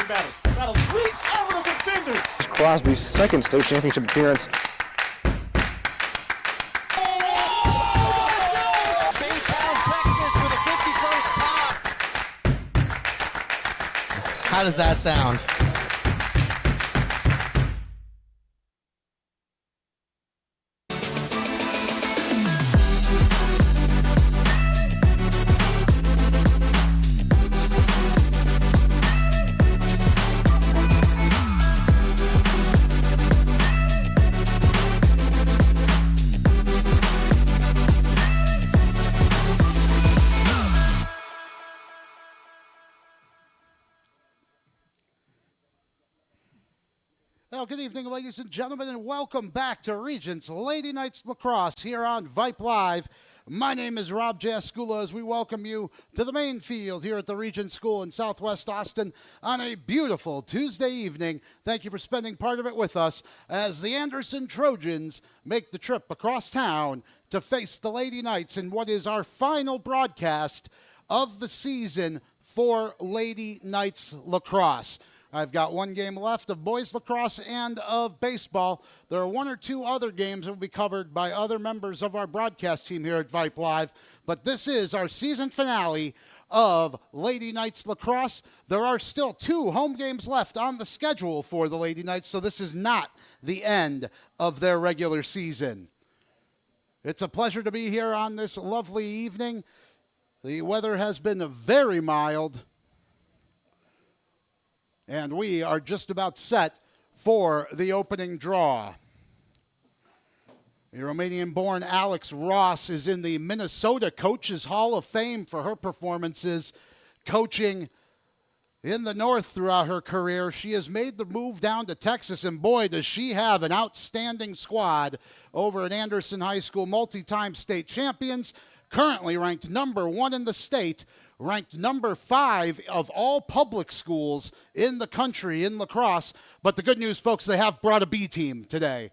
battles. Battles leaps over the defender. Crosby's second state championship appearance. How does that sound? Well, good evening, ladies and gentlemen, and welcome back to Regents Lady Knights Lacrosse here on Vype Live. My name is Rob Jaskula as we welcome you to the main field here at the Regents School in Southwest Austin on a beautiful Tuesday evening. Thank you for spending part of it with us as the Anderson Trojans make the trip across town to face the Lady Knights in what is our final broadcast of the season for Lady Knights Lacrosse. I've got one game left of boys lacrosse and of baseball. There are one or two other games that will be covered by other members of our broadcast team here at Vype Live. But this is our season finale of Lady Knights Lacrosse. There are still 2 home games left on the schedule for the Lady Knights, so this is not the end of their regular season. It's a pleasure to be here on this lovely evening. The weather has been very mild, and we are just about set for the opening draw. The Romanian-born Alex Ross is in the Minnesota Coaches Hall of Fame for her performances coaching in the North throughout her career. She has made the move down to Texas, and boy, does she have an outstanding squad over at Anderson High School, multi-time state champions, currently ranked number 1 in the state, ranked number 5 of all public schools in the country in lacrosse. But the good news, folks, they have brought a B team today.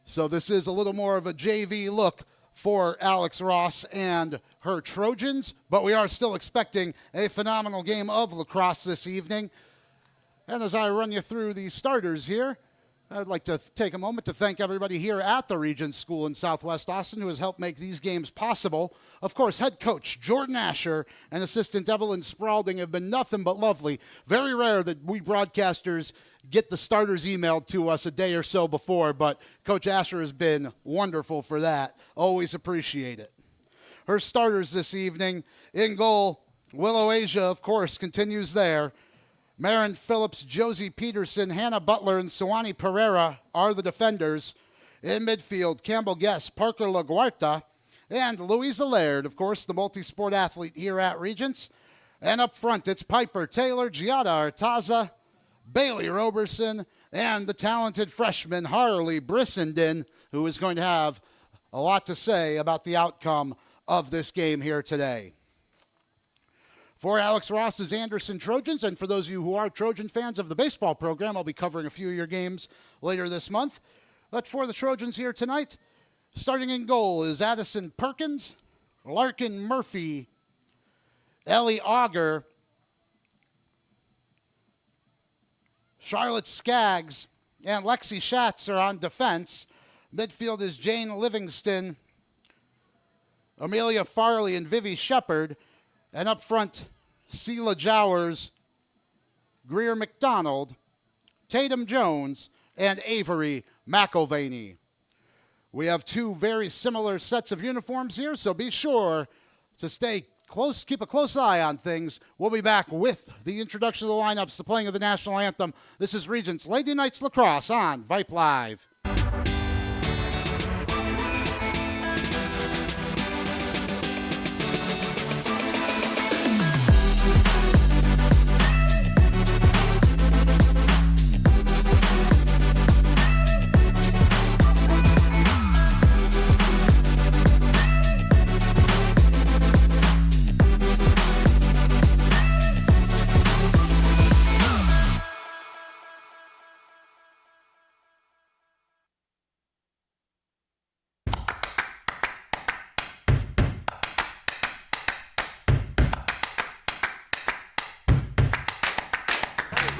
So this is a little more of a JV look for Alex Ross and her Trojans, but we are still expecting a phenomenal game of lacrosse this evening. And as I run you through the starters here, I'd like to take a moment to thank everybody here at the Regents School in Southwest Austin who has helped make these games possible. Of course, head coach Jordan Asher and assistant Evelyn Spalding have been nothing but lovely. Very rare that we broadcasters get the starters emailed to us a day or so before, but Coach Asher has been wonderful for that. Always appreciate it. Her starters this evening: in goal, Willow Asia, of course, continues there. Marin Phillips, Josie Peterson, Hannah Butler, and Suwani Pereira are the defenders. In midfield, Campbell Guest, Parker LaGuarta, and Louisa Laird, of course, the multi-sport athlete here at Regents. And up front, it's Piper Taylor, Giada Artaza, Bailey Roberson, and the talented freshman Harley Brissenden, who is going to have a lot to say about the outcome of this game here today. For Alex Ross's Anderson Trojans, and for those of you who are Trojan fans of the baseball program, I'll be covering a few of your games later this month. But for the Trojans here tonight, starting in goal is Addison Perkins, Larkin Murphy, Ellie Auger, Charlotte Skaggs, and Lexi Schatz are on defense. Midfield is Jane Livingston, Amelia Farley, and Vivi Shepard. And up front, Sela Jowers, Greer McDonald, Tatum Jones, and Avery McElvaney. We have 2 very similar sets of uniforms here, so be sure to stay close, keep a close eye on things. We'll be back with the introduction of the lineups, the playing of the national anthem. This is Regents Lady Knights Lacrosse on Vype Live.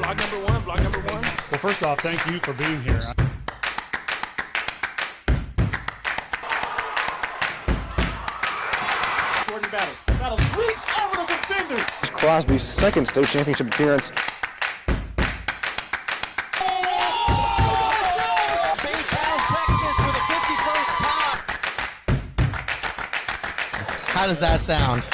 Vlog number one. Well, first off, thank you for being here. Jordan Battles leaps over the defender. Crosby's second state championship appearance. Baytown, Texas for the 51st time. How does that sound?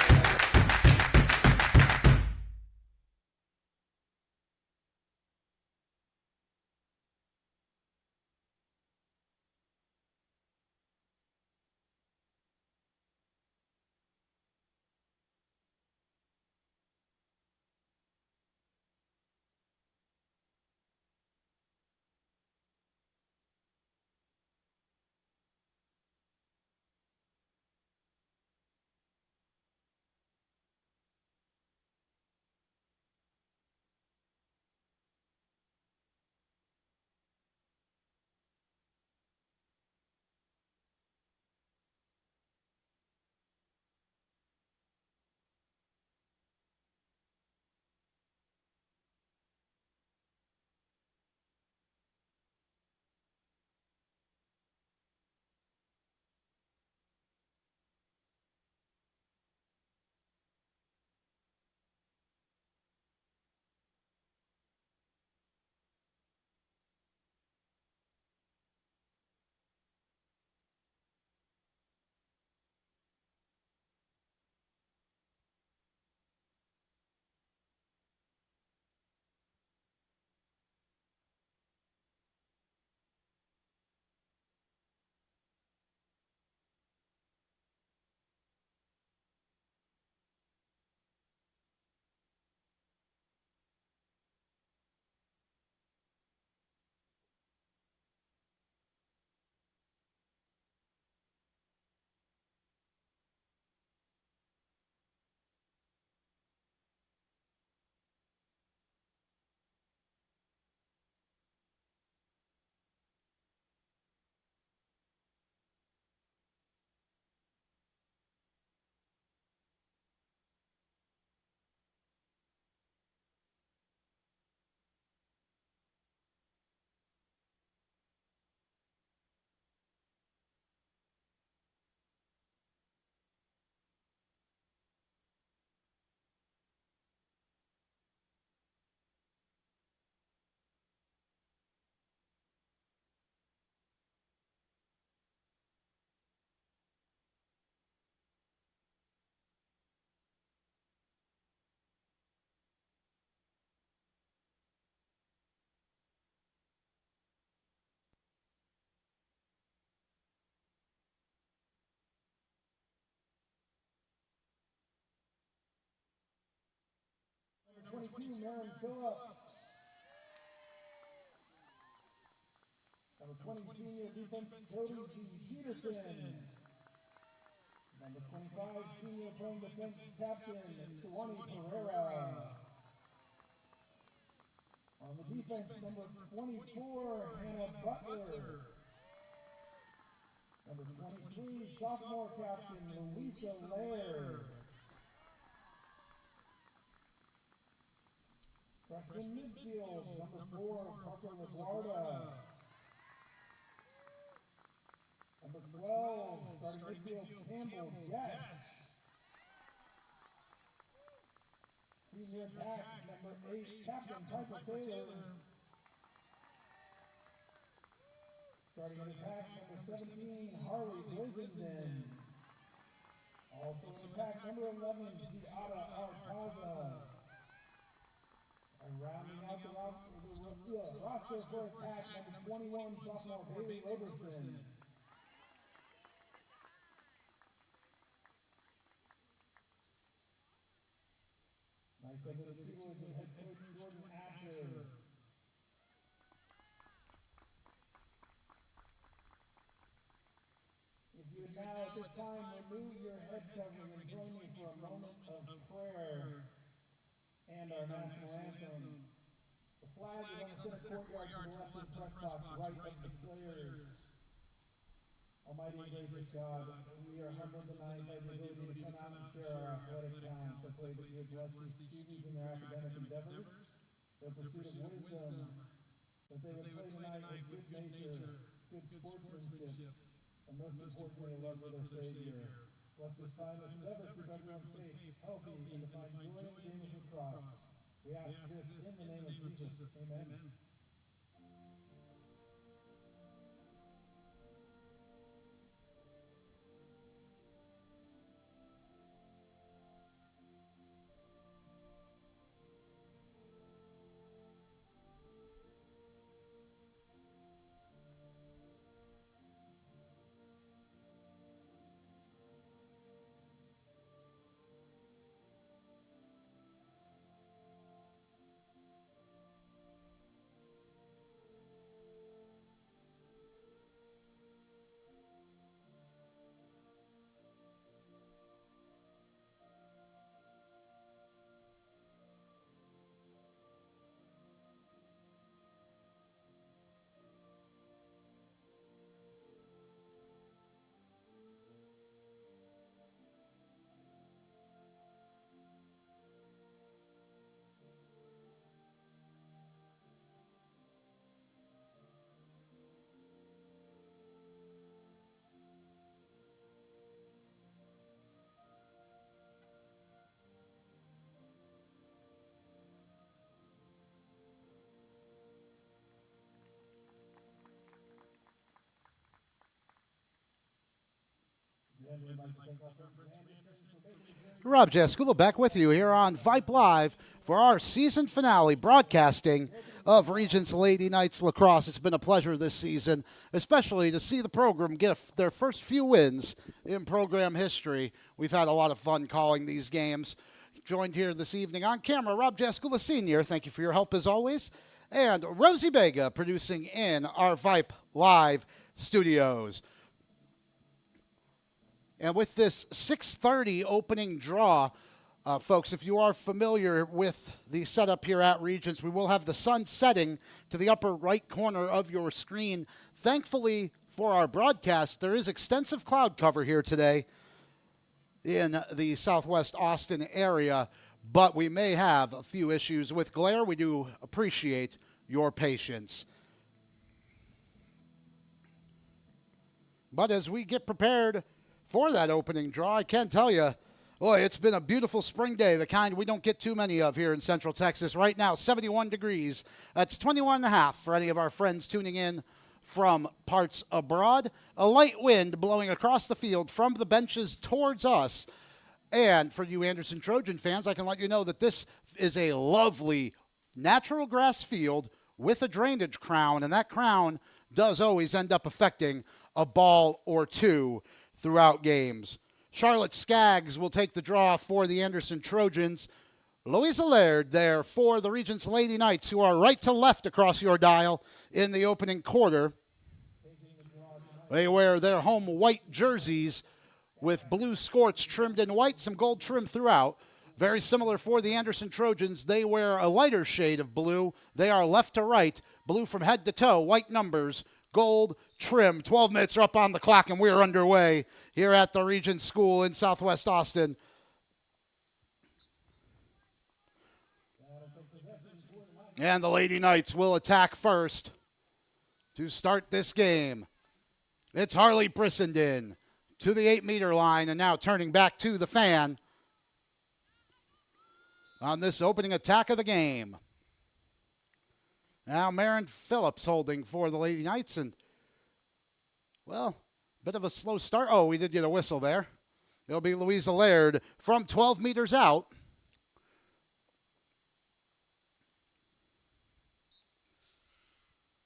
Number 20, senior defense, Cody G. Peterson. Number 25, senior playing defense captain, Suwani Pereira. On the defense, number 24, Hannah Butler. Number 23, sophomore captain, Louisa Laird. Freshman midfield, number 4, Parker LaGuardia. Number 12, starting midfield, Campbell Jess. Senior attack, number 8, Captain Piper Taylor. Starting in attack, number 17, Harley Brizenden. Also in attack, number 11, Giada Artaza. And rounding out the roster for attack, number 21, sophomore Haley Robertson. Nice under the tutelage of head coach Jordan Asher. If you would now at this time remove your head covering and join me for a moment of prayer and our national anthem. The flag is on the center courtyard to the left of the press box, right of the players. Almighty and gracious God, we are humbled tonight by the ability to come out and share our athletic talents. I pray that you would bless these students in their academic endeavors. their pursuit of wisdom, that they would play tonight with good nature, good sportsmanship, and most importantly, a love for their Savior. Bless this time as endeavor to keep everyone safe, healthy, and to find joy in the game of lacrosse. We ask this in the name of Jesus. Amen. Rob Jaskula back with you here on Vype Live for our season finale broadcasting of Regents Lady Knights Lacrosse. It's been a pleasure this season, especially to see the program get their first few wins in program history. We've had a lot of fun calling these games. Joined here this evening on camera, Rob Jaskula Sr. Thank you for your help as always. And Rosie Vega producing in our Vype Live studios. And with this 6:30 opening draw, folks, if you are familiar with the setup here at Regents, we will have the sun setting to the upper right corner of your screen. Thankfully for our broadcast, there is extensive cloud cover here today in the southwest Austin area, but we may have a few issues with glare. We do appreciate your patience. But as we get prepared for that opening draw, I can tell you, boy, it's been a beautiful spring day, the kind we don't get too many of here in Central Texas. Right now, 71 degrees. That's 21 and a half for any of our friends tuning in from parts abroad. A light wind blowing across the field from the benches towards us. And for you Anderson Trojan fans, I can let you know that this is a lovely natural grass field with a drainage crown, and that crown does always end up affecting a ball or two throughout games. Charlotte Skaggs will take the draw for the Anderson Trojans. Louisa Laird there for the Regents Lady Knights, who are right to left across your dial in the opening quarter. They wear their home white jerseys with blue scorch trimmed in white, some gold trim throughout. Very similar for the Anderson Trojans. They wear a lighter shade of blue. They are left to right, blue from head to toe, white numbers, gold trim. 12 minutes are up on the clock, and we're underway here at the Regents School in southwest Austin. And the Lady Knights will attack first to start this game. It's Harley Brissenden to the 8-meter line, and now turning back to the fan on this opening attack of the game. Now Marin Phillips holding for the Lady Knights, and, well, bit of a slow start. Oh, we did get a whistle there. It'll be Louisa Laird from 12 meters out.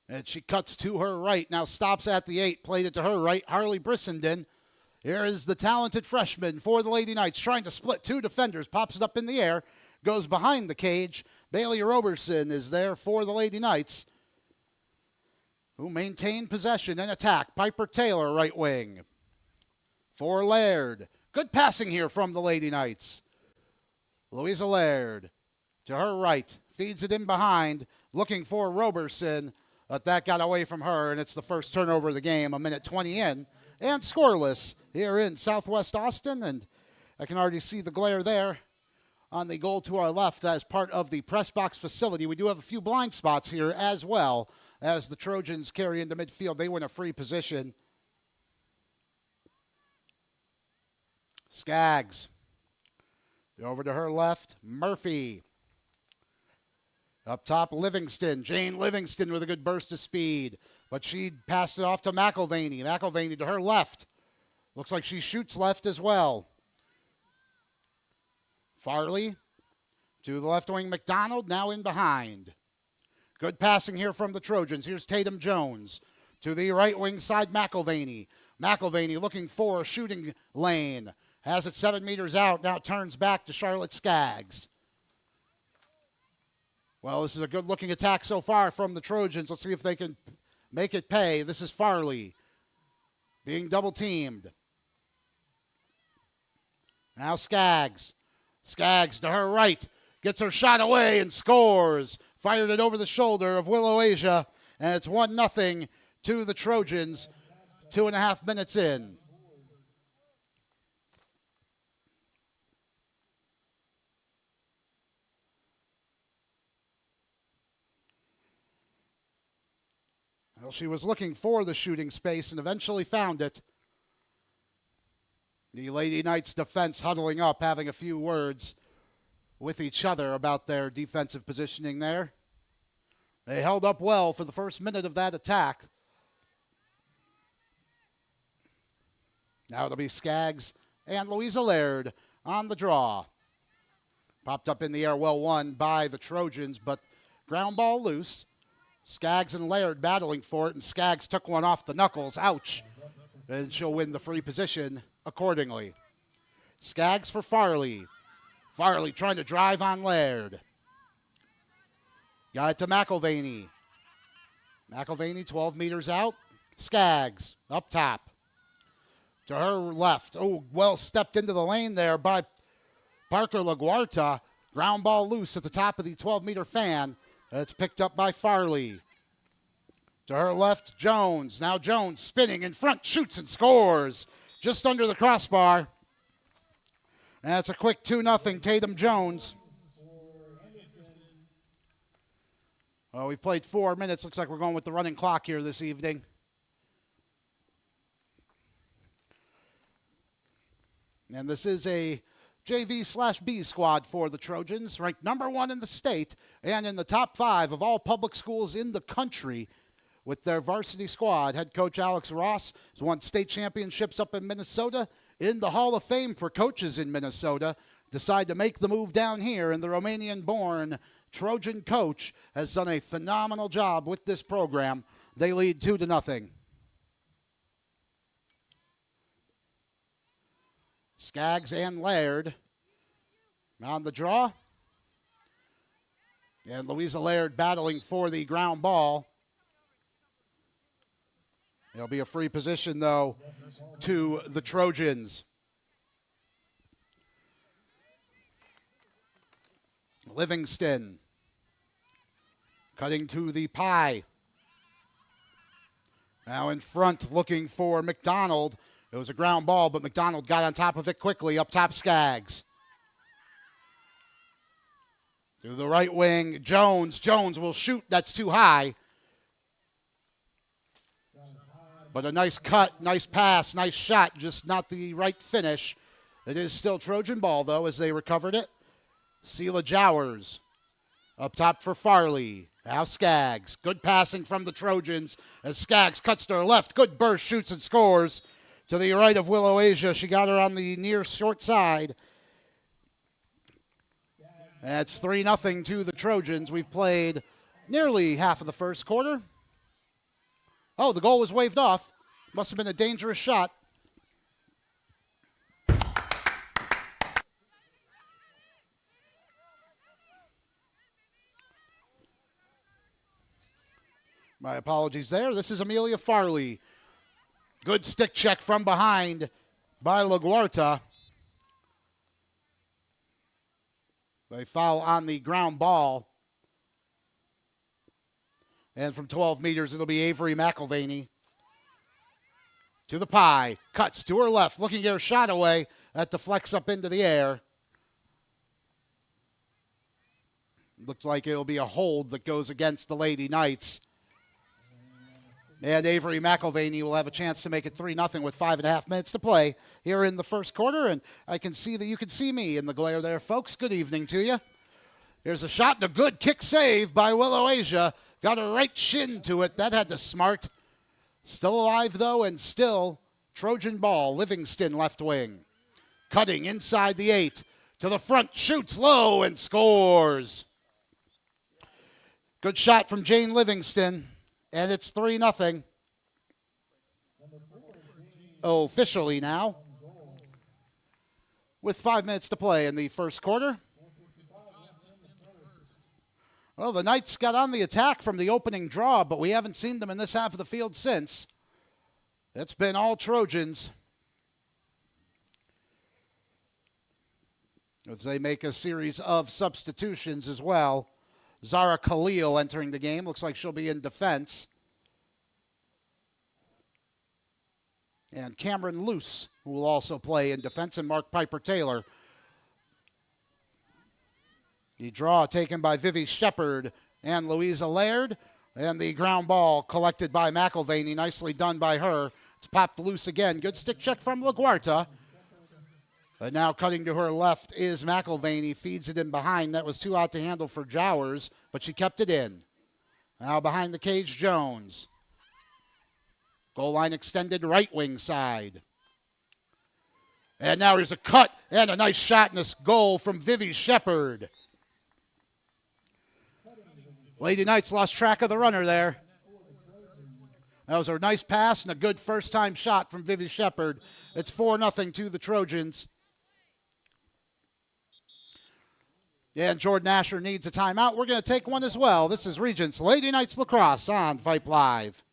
And she cuts to her right, now stops at the 8, played it to her right, Harley Brissenden. Here is the talented freshman for the Lady Knights, trying to split two defenders, pops it up in the air, goes behind the cage. Bailey Roberson is there for the Lady Knights, who maintain possession and attack. Piper Taylor, right wing. For Laird. Good passing here from the Lady Knights. Louisa Laird to her right. Feeds it in behind, looking for Roberson. But that got away from her, and it's the first turnover of the game, a minute 20 in. And scoreless here in southwest Austin, and I can already see the glare there on the goal to our left as part of the press box facility. We do have a few blind spots here as well as the Trojans carry into midfield. They win a free position. Skaggs. Over to her left, Murphy. Up top, Livingston. Jane Livingston with a good burst of speed. But she passed it off to McElvaney. McElvaney to her left. Looks like she shoots left as well. Farley to the left wing, McDonald now in behind. Good passing here from the Trojans. Here's Tatum Jones to the right wing side, McElvaney. McElvaney looking for a shooting lane. Has it 7 meters out, now turns back to Charlotte Skaggs. Well, this is a good-looking attack so far from the Trojans. Let's see if they can make it pay. This is Farley being double-teamed. Now Skaggs. Skaggs to her right. Gets her shot away and scores. Fired it over the shoulder of Willow Asia, and it's 1-0 to the Trojans 2.5 minutes in. Well, she was looking for the shooting space and eventually found it. The Lady Knights defense huddling up, having a few words with each other about their defensive positioning there. They held up well for the first minute of that attack. Now it'll be Skaggs and Louisa Laird on the draw. Popped up in the air, well won by the Trojans, but ground ball loose. Skaggs and Laird battling for it, and Skaggs took one off the knuckles. Ouch. And she'll win the free position accordingly. Skaggs for Farley. Farley trying to drive on Laird. Got it to McElvaney. McElvaney 12 meters out. Skaggs up top. To her left. Oh, well stepped into the lane there by Parker LaGuarta. Ground ball loose at the top of the 12-meter fan. It's picked up by Farley. To her left, Jones. Now Jones spinning in front, shoots and scores. Just under the crossbar. And it's a quick 2-0 Tatum Jones. Well, we've played 4 minutes. Looks like we're going with the running clock here this evening. And this is a JV/B squad for the Trojans, ranked #1 in the state and in the top 5 of all public schools in the country with their varsity squad. Head coach Alex Ross has won state championships up in Minnesota, in the Hall of Fame for coaches in Minnesota. Decide to make the move down here, and the Romanian-born Trojan coach has done a phenomenal job with this program. They lead 2-0. Skaggs and Laird on the draw. And Louisa Laird battling for the ground ball. It'll be a free position, though, to the Trojans. Livingston cutting to the pie. Now in front looking for McDonald. It was a ground ball, but McDonald got on top of it quickly. Up top, Skaggs. To the right wing, Jones. Jones will shoot. That's too high. But a nice cut, nice pass, nice shot. Just not the right finish. It is still Trojan ball, though, as they recovered it. Sela Jowers up top for Farley. Now Skaggs. Good passing from the Trojans as Skaggs cuts to her left. Good burst, shoots and scores. To the right of Willow Asia. She got her on the near short side. That's 3-0 to the Trojans. We've played nearly half of the first quarter. Oh, the goal was waved off. Must have been a dangerous shot. My apologies there. This is Amelia Farley. Good stick check from behind by LaGuarta. They foul on the ground ball. And from 12 meters, it'll be Avery McElvaney. To the pie. Cuts to her left. Looking to get her shot away. That deflects up into the air. Looks like it'll be a hold that goes against the Lady Knights. And Avery McElvaney will have a chance to make it 3-0 with 5.5 minutes to play here in the first quarter. And I can see that you can see me in the glare there, folks. Good evening to you. Here's a shot and a good kick save by Willow Asia. Got a right shin to it. That had to smart. Still alive, though, and still Trojan ball. Livingston left wing. Cutting inside the 8. To the front. Shoots low and scores. Good shot from Jane Livingston. And it's 3-0. Officially now. With 5 minutes to play in the first quarter. Well, the Knights got on the attack from the opening draw, but we haven't seen them in this half of the field since. It's been all Trojans. As they make a series of substitutions as well. Zara Khalil entering the game. Looks like she'll be in defense. And Cameron Luce, who will also play in defense, and Mark Piper-Taylor. The draw taken by Vivi Shepard and Louisa Laird. And the ground ball collected by McElvaney. Nicely done by her. It's popped loose again. Good stick check from LaGuarta. But now cutting to her left is McElvaney. Feeds it in behind. That was too out to handle for Jowers, but she kept it in. Now behind the cage, Jones. Goal line extended right wing side. And now here's a cut and a nice shot and a goal from Vivi Shepard. Lady Knights lost track of the runner there. That was a nice pass and a good first-time shot from Vivi Shepard. It's 4-0 to the Trojans. And Jordan Asher needs a timeout. We're going to take one as well. This is Regents Lady Knights Lacrosse on Vype Live.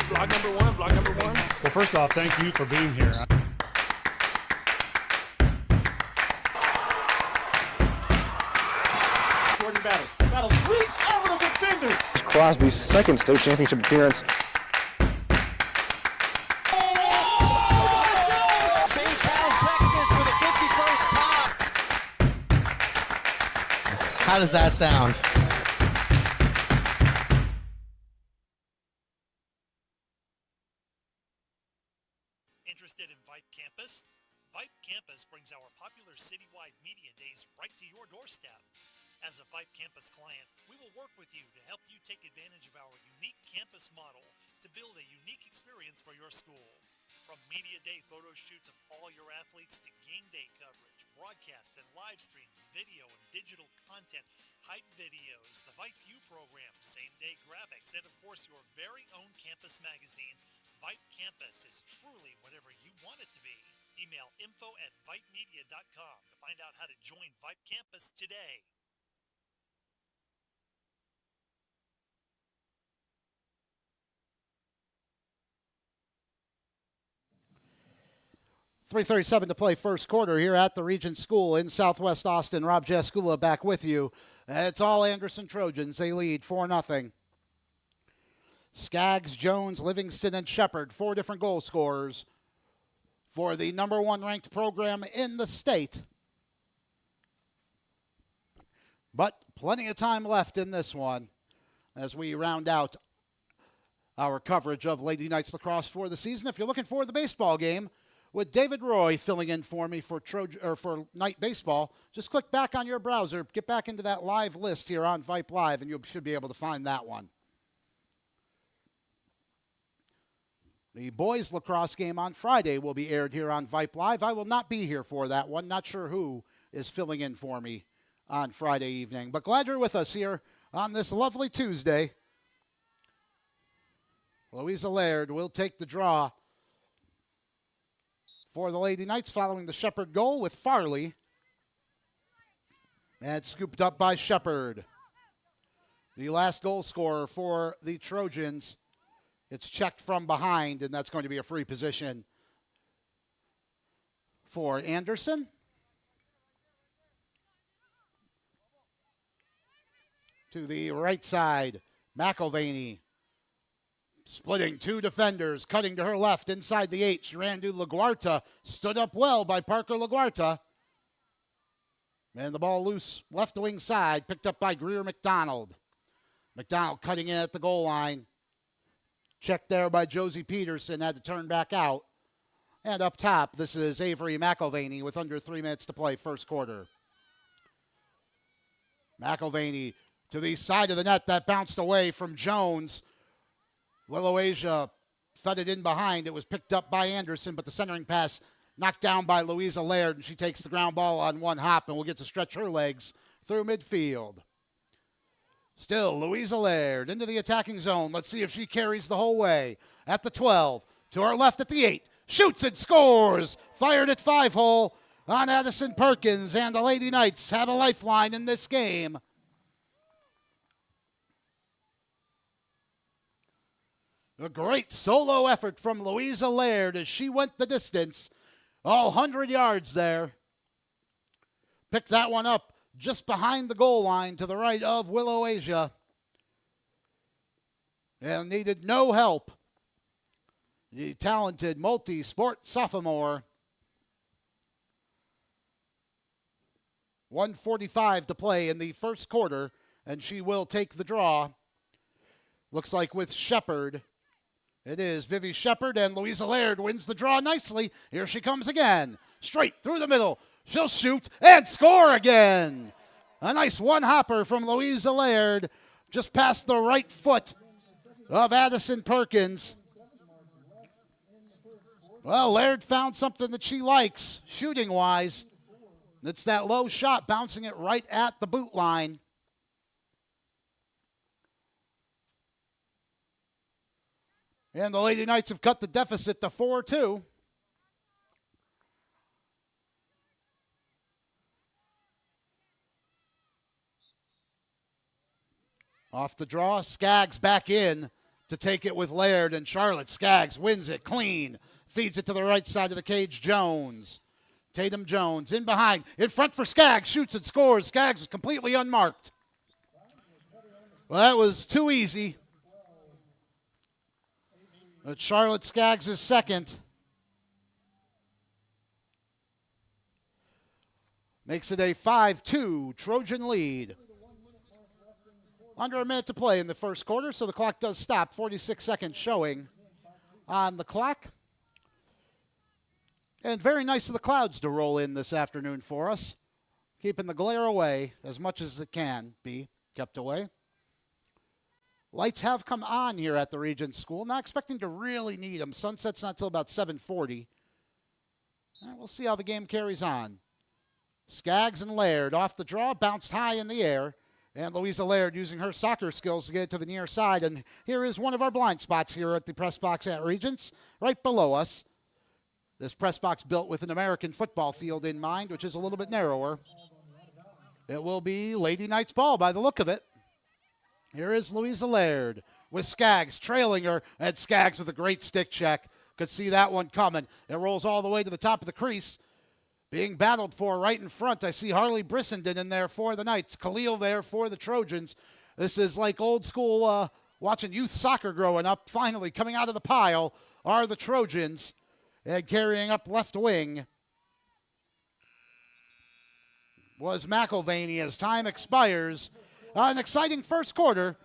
Vlog number one. Well, first off, thank you for being here. Jordan battles reach over the defender. Crosby's second state championship appearance. How does that sound? Interested in Vype Campus? Vype Campus brings our popular citywide media days right to your doorstep. As a Vype Campus client, we will work with you to help you take advantage of our unique campus model to build a unique experience for your school. From media day photo shoots of all your athletes to game day coverage, broadcasts and live streams, video and digital content, hype videos, the Vype U program, same-day graphics, and of course your very own campus magazine, Vype Campus is truly whatever you want it to be. Email info@vypemedia.com to find out how to join Vype Campus today. .337 to play first quarter here at the Regents School in Southwest Austin. Rob Jaskula back with you. It's all Anderson Trojans. They lead 4-0. Skaggs, Jones, Livingston, and Shepard, 4 different goal scorers for the number 1 ranked program in the state. But plenty of time left in this one as we round out our coverage of Lady Knights Lacrosse for the season. If you're looking for the baseball game, with David Roy filling in for me for Night Baseball, just click back on your browser, get back into that live list here on Vype Live, and you should be able to find that one. The boys lacrosse game on Friday will be aired here on Vype Live. I will not be here for that one. Not sure who is filling in for me on Friday evening, but glad you're with us here on this lovely Tuesday. Louisa Laird will take the draw for the Lady Knights following the Shepherd goal with Farley. And scooped up by Shepherd. The last goal scorer for the Trojans. It's checked from behind, and that's going to be a free position for Anderson. To the right side, McElvaney. Splitting two defenders, cutting to her left inside the 8. She ran to LaGuarta. Stood up well by Parker LaGuarta. And the ball loose left wing side, picked up by Greer McDonald. McDonald cutting in at the goal line. Checked there by Josie Peterson, had to turn back out. And up top, this is Avery McElvaney with under 3 minutes to play first quarter. McElvaney to the side of the net, that bounced away from Jones. Willow Asia fed it in behind. It was picked up by Anderson, but the centering pass knocked down by Louisa Laird, and she takes the ground ball on one hop and will get to stretch her legs through midfield. Still, Louisa Laird into the attacking zone. Let's see if she carries the whole way. At the 12, to her left at the 8. Shoots and scores. Fired at 5-hole on Addison Perkins, and the Lady Knights have a lifeline in this game. A great solo effort from Louisa Laird as she went the distance. All 100 yards there. Picked that one up just behind the goal line to the right of Willow Asia. And needed no help. The talented multi-sport sophomore. 1:45 to play in the first quarter, and she will take the draw. Looks like with Shepherd. It is Vivi Shepherd, and Louisa Laird wins the draw nicely. Here she comes again. Straight through the middle. She'll shoot and score again. A nice one-hopper from Louisa Laird just past the right foot of Addison Perkins. Well, Laird found something that she likes, shooting-wise. It's that low shot, bouncing it right at the boot line. And the Lady Knights have cut the deficit to 4-2. Off the draw, Skaggs back in to take it with Laird, and Charlotte Skaggs wins it clean. Feeds it to the right side of the cage, Jones. Tatum Jones in behind, in front for Skaggs, shoots and scores. Skaggs was completely unmarked. Well, that was too easy. But Charlotte Skaggs is second. Makes it a 5-2 Trojan lead. Under a minute to play in the first quarter, so the clock does stop. 46 seconds showing on the clock. And very nice of the clouds to roll in this afternoon for us, keeping the glare away as much as it can be kept away. Lights have come on here at the Regents School. Not expecting to really need them. Sunset's not till about 7:40. We'll see how the game carries on. Skaggs and Laird off the draw, bounced high in the air. And Louisa Laird using her soccer skills to get it to the near side. And here is one of our blind spots here at the press box at Regents, right below us. This press box built with an American football field in mind, which is a little bit narrower. It will be Lady Knights ball by the look of it. Here is Louisa Laird with Skaggs trailing her, and Skaggs with a great stick check. Could see that one coming. It rolls all the way to the top of the crease. Being battled for right in front. I see Harley Brissenden in there for the Knights. Khalil there for the Trojans. This is like old school watching youth soccer growing up. Finally coming out of the pile are the Trojans. And carrying up left wing was McElvaney as time expires. An exciting first quarter.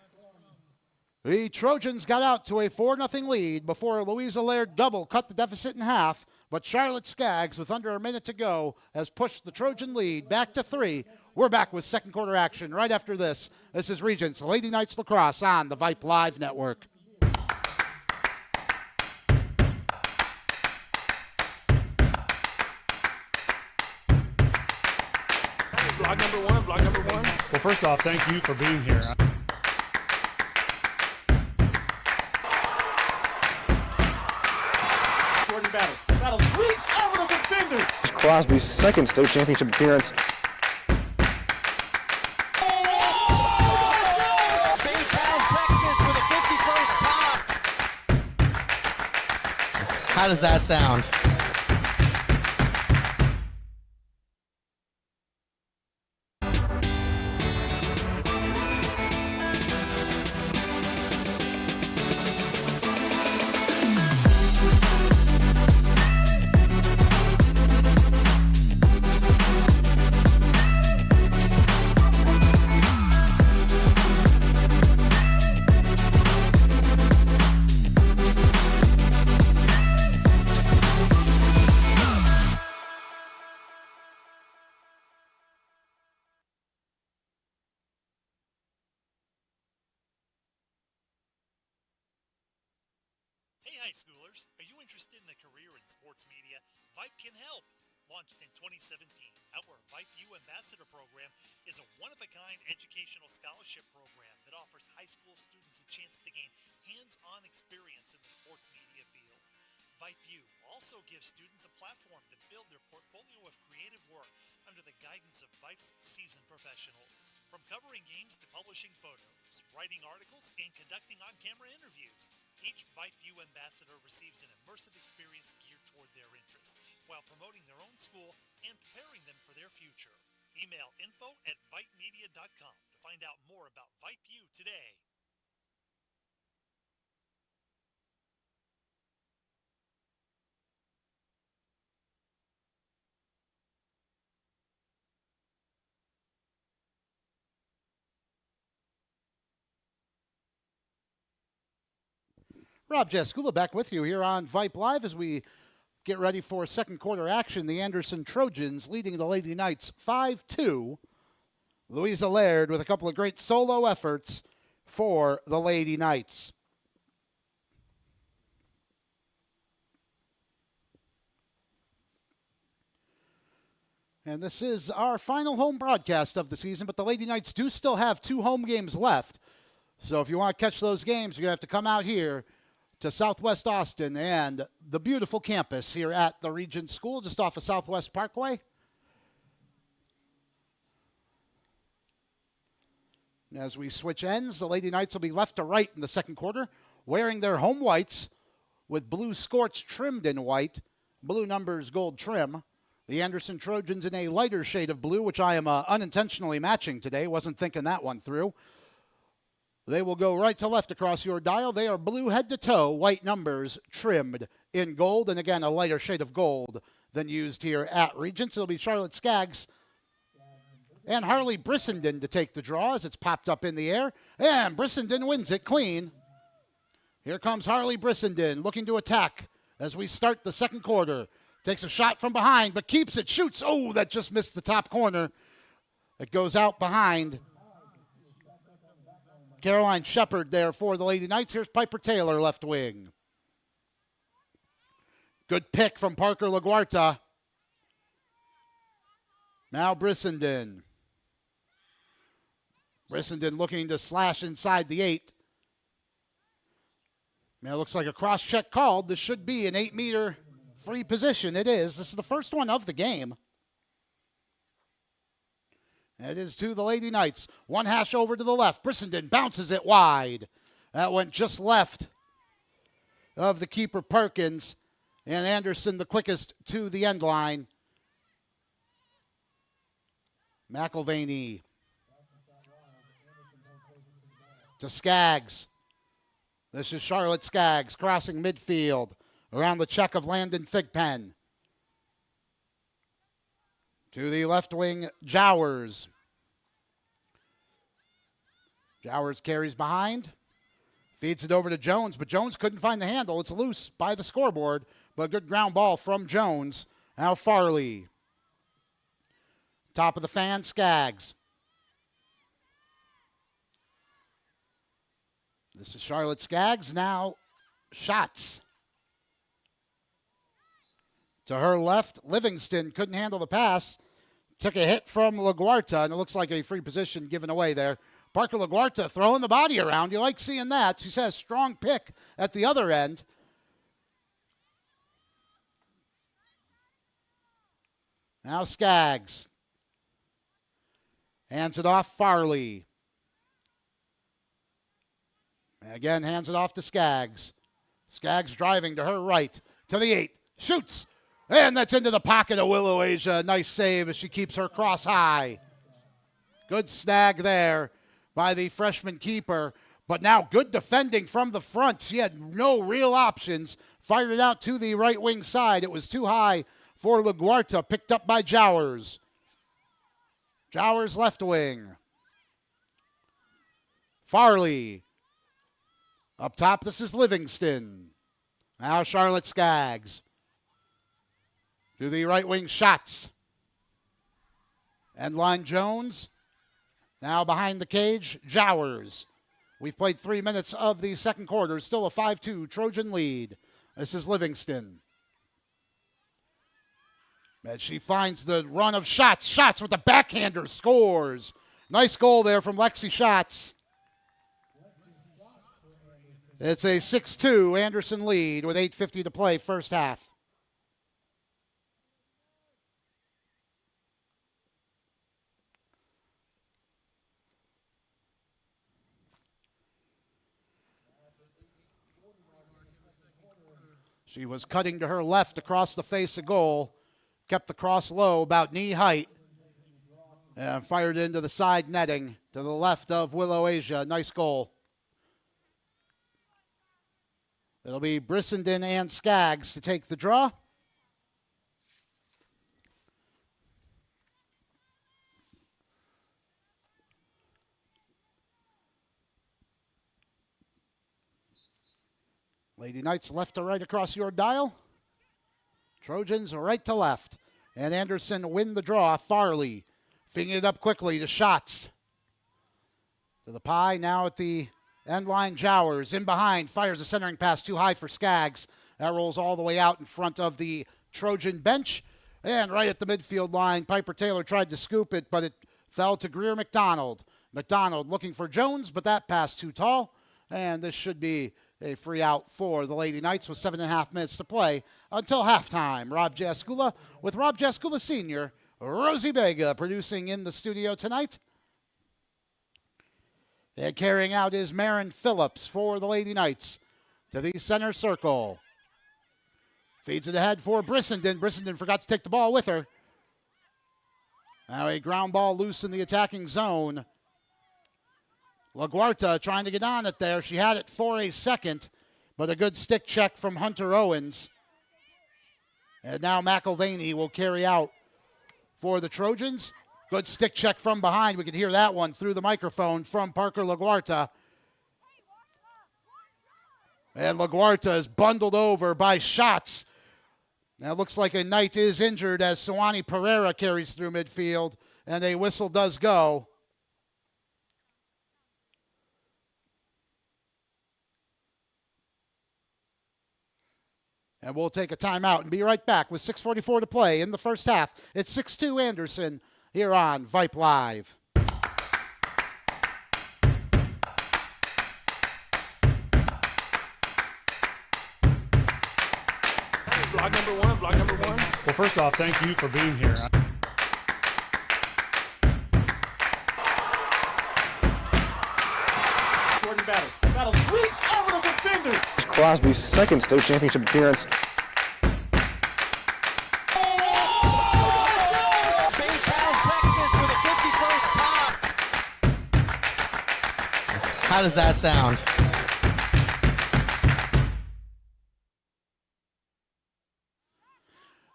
The Trojans got out to a 4-0 lead before Louisa Laird double cut the deficit in half. But Charlotte Skaggs, with under a minute to go, has pushed the Trojan lead back to 3. We're back with second quarter action right after this. This is Regents Lady Knights Lacrosse on the Vype Live Network. Vlog number one. Well, first off, thank you for being here. Crosby's second state championship appearance. Baytown, Texas for the 51st time. How does that sound? Hey high schoolers, are you interested in a career in sports media? Vype can help. Launched in 2017, our Vype U Ambassador Program is a one-of-a-kind educational scholarship program that offers high school students a chance to gain hands-on experience in the sports media field. Vype U also gives students a platform to build their portfolio of creative work under the guidance of Vype's seasoned professionals. From covering games to publishing photos, writing articles, and conducting on-camera interviews, each Vype U ambassador receives an immersive experience geared toward their interests, while promoting their own school and preparing them for their future. Email info@vypemedia.com to find out more about Vype U today. Rob Jaskula back with you here on Vype Live as we get ready for second quarter action. The Anderson Trojans leading the Lady Knights 5-2. Louisa Laird with a couple of great solo efforts for the Lady Knights. And this is our final home broadcast of the season, but the Lady Knights do still have 2 home games left. So if you want to catch those games, you're going to have to come out here to Southwest Austin and the beautiful campus here at the Regents School, just off of Southwest Parkway. And as we switch ends, the Lady Knights will be left to right in the second quarter, wearing their home whites with blue scorch trimmed in white, blue numbers gold trim. The Anderson Trojans in a lighter shade of blue, which I am unintentionally matching today. Wasn't thinking that one through. They will go right to left across your dial. They are blue head to toe, white numbers trimmed in gold, and again, a lighter shade of gold than used here at Regents. It'll be Charlotte Skaggs and Harley Brissenden to take the draw as it's popped up in the air, and Brissenden wins it clean. Here comes Harley Brissenden looking to attack as we start the second quarter. Takes a shot from behind, but keeps it, shoots. Oh, that just missed the top corner. It goes out behind. Caroline Shepard there for the Lady Knights. Here's Piper Taylor, left wing. Good pick from Parker LaGuarta. Now Brissenden. Brissenden looking to slash inside the 8. Now it looks like a cross check called. This should be an 8-meter free position. It is. This is the first one of the game. It is to the Lady Knights. One hash over to the left. Brissenden bounces it wide. That went just left of the keeper Perkins. And Anderson the quickest to the end line. McElvaney to Skaggs. This is Charlotte Skaggs crossing midfield around the check of Landon Thigpen. To the left wing, Jowers. Jowers carries behind. Feeds it over to Jones, but Jones couldn't find the handle. It's loose by the scoreboard, but a good ground ball from Jones. Now Farley. Top of the fan, Skaggs. This is Charlotte Skaggs. Now Shots. To her left, Livingston couldn't handle the pass. Took a hit from LaGuarta, and it looks like a free position given away there. Parker LaGuarta throwing the body around. You like seeing that. She says strong pick at the other end. Now Skaggs. Hands it off Farley. And again, hands it off to Skaggs. Skaggs driving to her right, to the 8. Shoots. And that's into the pocket of Willow Asia. Nice save as she keeps her cross high. Good snag there by the freshman keeper. But now good defending from the front. She had no real options. Fired it out to the right wing side. It was too high for LaGuarta. Picked up by Jowers. Jowers left wing. Farley. Up top, this is Livingston. Now Charlotte Skaggs. To the right wing shots. End line Jones. Now behind the cage, Jowers. We've played 3 minutes of the second quarter. Still a 5-2 Trojan lead. This is Livingston. And she finds the run of shots. Shots with the backhander. Scores. Nice goal there from Lexi Shots. It's a 6-2 Anderson lead with 8:50 to play first half. She was cutting to her left across the face of goal. Kept the cross low, about knee height. And fired into the side netting to the left of Willow Asia. Nice goal. It'll be Brissenden and Skaggs to take the draw. Lady Knights left to right across your dial. Trojans right to left. And Anderson win the draw. Farley fingering it up quickly to Shots. To the pie, now at the end line, Jowers in behind, fires a centering pass too high for Skaggs. That rolls all the way out in front of the Trojan bench. And right at the midfield line, Piper Taylor tried to scoop it, but it fell to Greer McDonald. McDonald looking for Jones, but that pass too tall. And this should be a free out for the Lady Knights with 7.5 minutes to play until halftime. Rob Jaskula with Rob Jaskula Sr., Rosie Vega producing in the studio tonight. And carrying out is Marin Phillips for the Lady Knights to the center circle. Feeds it ahead for Brissenden. Brissenden forgot to take the ball with her. Now a ground ball loose in the attacking zone. LaGuarta trying to get on it there. She had it for a second, but a good stick check from Hunter Owens. And now McElvaney will carry out for the Trojans. Good stick check from behind. We could hear that one through the microphone from Parker LaGuarta. And LaGuarta is bundled over by Shots. Now it looks like a Knight is injured as Sawani Pereira carries through midfield, and a whistle does go. And we'll take a timeout and be right back with 6:44 to play in the first half. It's 6-2 Anderson here on Vype Live. Block number one, block number one. Well, first off, thank you for being here. Jordan Battles. Battles reach over the defender. Crosby's second state championship appearance. Baytown, Texas with a 51st top. How does that sound?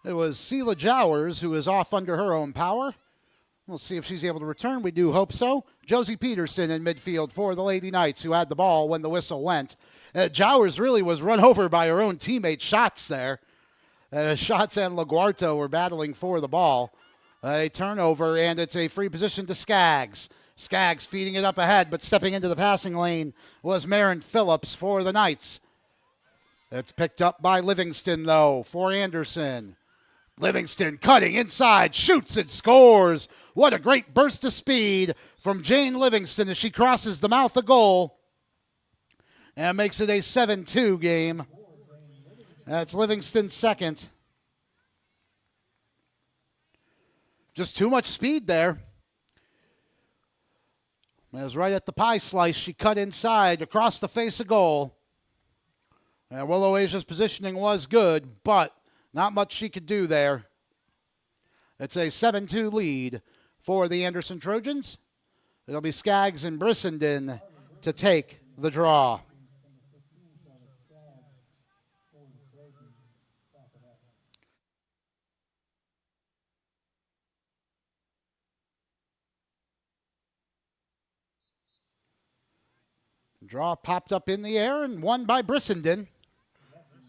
It was Sela Jowers who is off under her own power. We'll see if she's able to return. We do hope so. Josie Peterson in midfield for the Lady Knights, who had the ball when the whistle went. Jowers really was run over by her own teammate Shots there. Shots and LaGuarta were battling for the ball. A turnover, and it's a free position to Skaggs. Skaggs feeding it up ahead, but stepping into the passing lane was Marin Phillips for the Knights. It's picked up by Livingston, though, for Anderson. Livingston cutting inside, shoots and scores. What a great burst of speed from Jane Livingston as she crosses the mouth of goal. And makes it a 7-2 game. That's Livingston's second. Just too much speed there. It was right at the pie slice. She cut inside across the face of goal. And Willow Asia's positioning was good, but not much she could do there. It's a 7-2 lead for the Anderson Trojans. It'll be Skaggs and Brissenden to take the draw. Draw popped up in the air and won by Brissenden.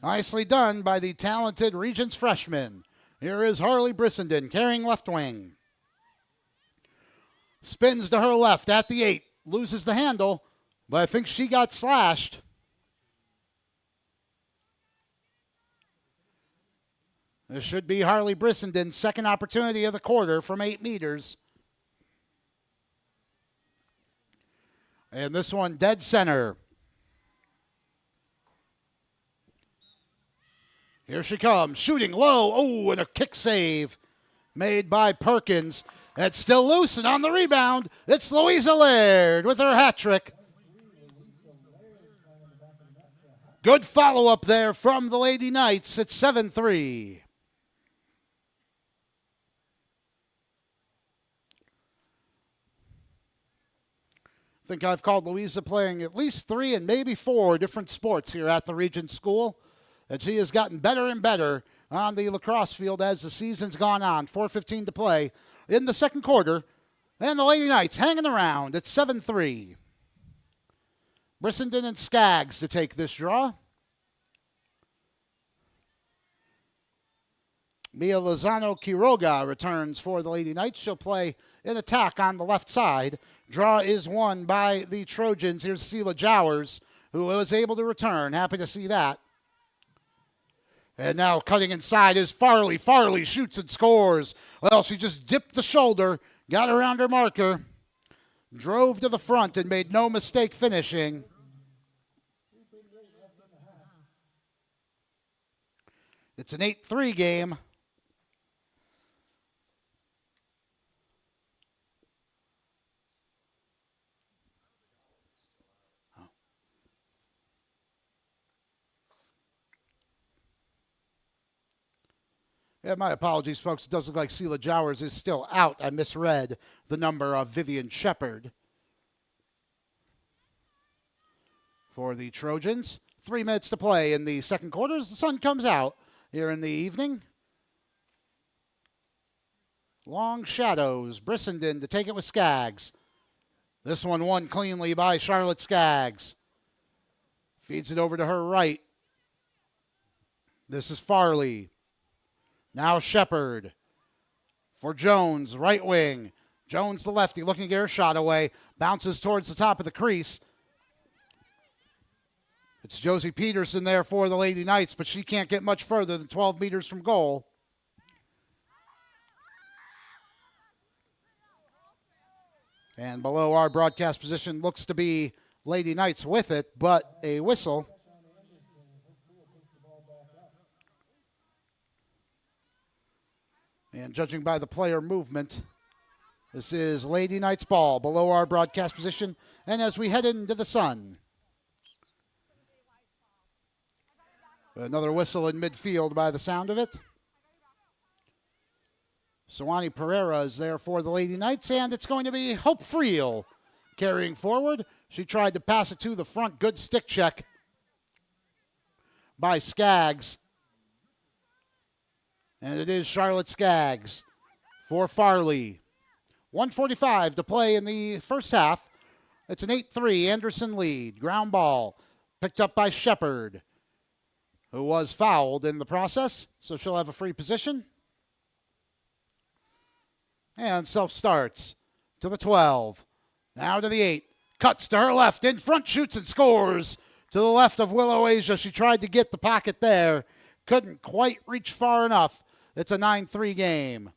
Nicely done by the talented Regents freshman. Here is Harley Brissenden carrying left wing. Spins to her left at the 8. Loses the handle, but I think she got slashed. This should be Harley Brissenden's second opportunity of the quarter from 8 meters. And this one dead center. Here she comes, shooting low. Oh, and a kick save made by Perkins. It's still loose, and on the rebound, it's Louisa Laird with her hat trick. Good follow-up there from the Lady Knights at 7-3. I think I've called Louisa playing at least 3 and maybe 4 different sports here at the Regent School. And she has gotten better and better on the lacrosse field as the season's gone on. 4:15 to play in the second quarter. And the Lady Knights hanging around at 7-3. Brissenden and Skaggs to take this draw. Mia Lozano Quiroga returns for the Lady Knights. She'll play in attack on the left side. Draw is won by the Trojans. Here's Sela Jowers, who was able to return. Happy to see that. And now cutting inside is Farley. Farley shoots and scores. Well, she just dipped the shoulder, got around her marker, drove to the front, and made no mistake finishing. It's an 8-3 game. Yeah, my apologies, folks. It does look like Sela Jowers is still out. I misread the number of Vivian Shepard for the Trojans. 3 minutes to play in the second quarter as the sun comes out here in the evening. Long shadows. Brissenden to take it with Skaggs. This one won cleanly by Charlotte Skaggs. Feeds it over to her right. This is Farley. Now Shepard for Jones, right wing. Jones, the lefty, looking to get her shot away. Bounces towards the top of the crease. It's Josie Peterson there for the Lady Knights, but she can't get much further than 12 meters from goal. And below our broadcast position looks to be Lady Knights with it, but a whistle. And judging by the player movement, this is Lady Knights ball below our broadcast position. And as we head into the sun, another whistle in midfield by the sound of it. Sawani Pereira is there for the Lady Knights, and it's going to be Hope Friel carrying forward. She tried to pass it to the front. Good stick check by Skaggs. And it is Charlotte Skaggs for Farley. 1:45 to play in the first half. It's an 8-3 Anderson lead. Ground ball picked up by Shepard, who was fouled in the process, so she'll have a free position. And self-starts to the 12. Now to the 8. Cuts to her left. In front, shoots and scores. To the left of Willow Asia. She tried to get the pocket there. Couldn't quite reach far enough. It's a 9-3 game.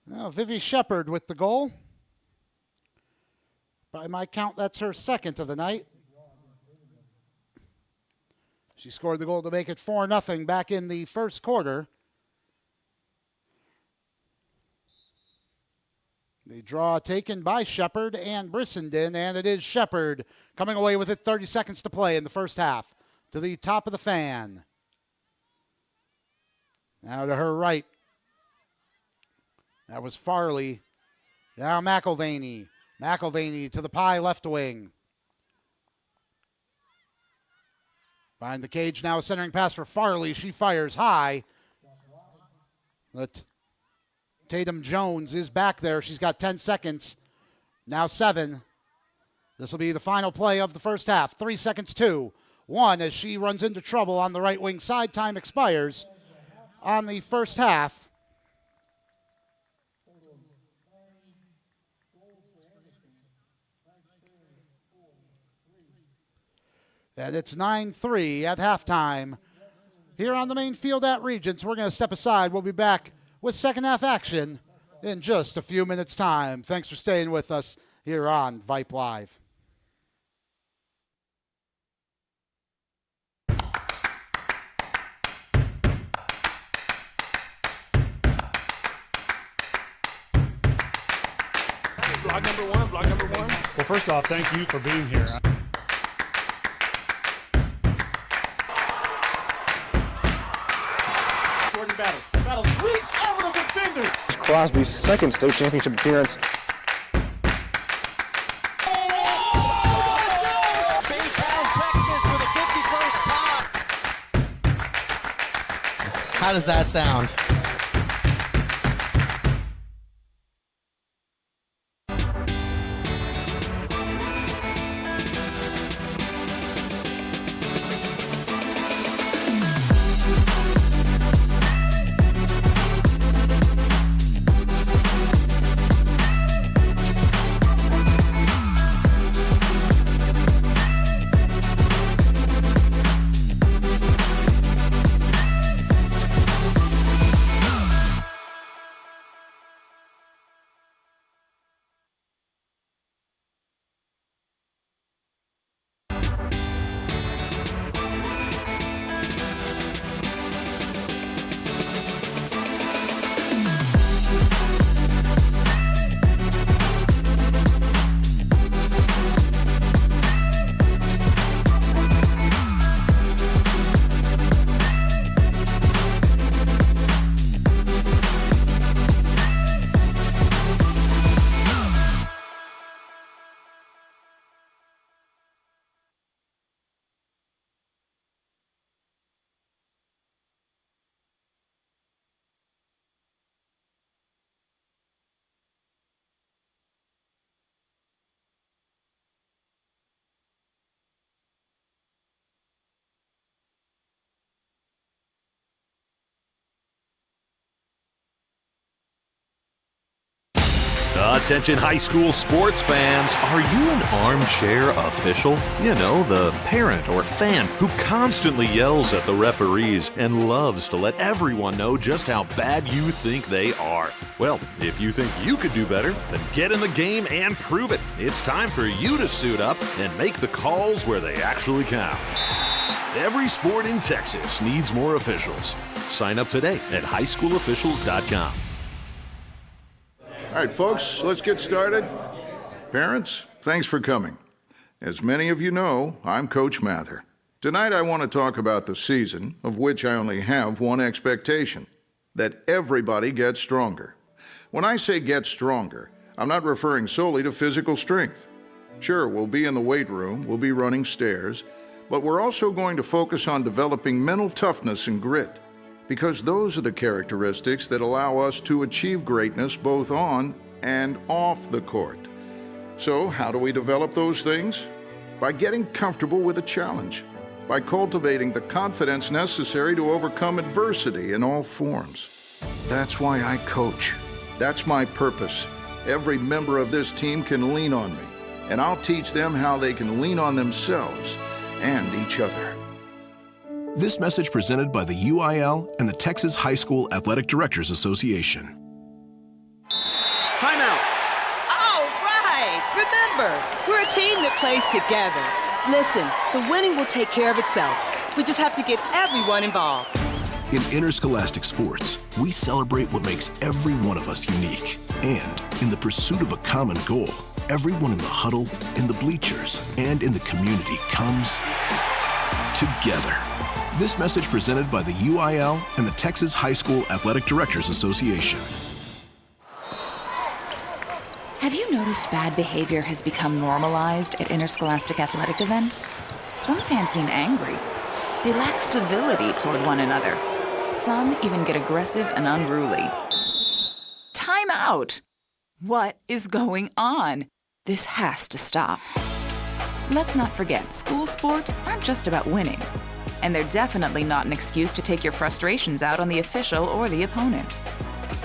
Now, Vivi Shepard with the goal. By my count, that's her second of the night. She scored the goal to make it 4-0 back in the first quarter. The draw taken by Shepard and Brissenden, and it is Shepard coming away with it. 30 seconds to play in the first half. To the top of the fan. Now to her right. That was Farley. Now McElvaney. McElvaney to the pie left wing. Behind the cage now, a centering pass for Farley. She fires high. But Tatum Jones is back there. She's got 10 seconds. Now 7. This will be the final play of the first half. 3 seconds, 2. 1 as she runs into trouble on the right wing side. Time expires on the first half. And it's 9-3 at halftime. Here on the main field at Regents, we're going to step aside. We'll be back with second half action in just a few minutes' time. Thanks for staying with us here on Vype Live. Block number one, block number one. Well, first off, thank you for being here. Battles reach over the defender. Crosby's second state championship appearance. Baytown, Texas for the 51st time. How does that sound? Attention high school sports fans, are you an armchair official? You know, the parent or fan who constantly yells at the referees and loves to let everyone know just how bad you think they are. Well, if you think you could do better, then get in the game and prove it. It's time for you to suit up and make the calls where they actually count. Every sport in Texas needs more officials. Sign up today at highschoolofficials.com. All right, folks, let's get started. Parents, thanks for coming. As many of you know, I'm Coach Mather. Tonight I want to talk about the season, of which I only have one expectation, that everybody gets stronger. When I say get stronger, I'm not referring solely to physical strength. Sure, we'll be in the weight room, we'll be running stairs, but we're also going to focus on developing mental toughness and grit, because those are the characteristics that allow us to achieve greatness both on and off the court. So, how do we develop those things? By getting comfortable with a challenge, by cultivating the confidence necessary to overcome adversity in all forms. That's why I coach. That's my purpose. Every member of this team can lean on me, and I'll teach them how they can lean on themselves and each other. This message presented by the UIL and the Texas High School Athletic Directors Association. Timeout. All right. Remember, we're a team that plays together. Listen, the winning will take care of itself. We just have to get everyone involved. In interscholastic sports, we celebrate what makes every one of us unique. And in the pursuit of a common goal, everyone in the huddle, in the bleachers, and in the community comes together. This message presented by the UIL and the Texas High School Athletic Directors Association. Have you noticed bad behavior has become normalized at interscholastic athletic events? Some fans seem angry. They lack civility toward one another. Some even get aggressive and unruly. Time out! What is going on? This has to stop. Let's not forget, school sports aren't just about winning. And they're definitely not an excuse to take your frustrations out on the official or the opponent.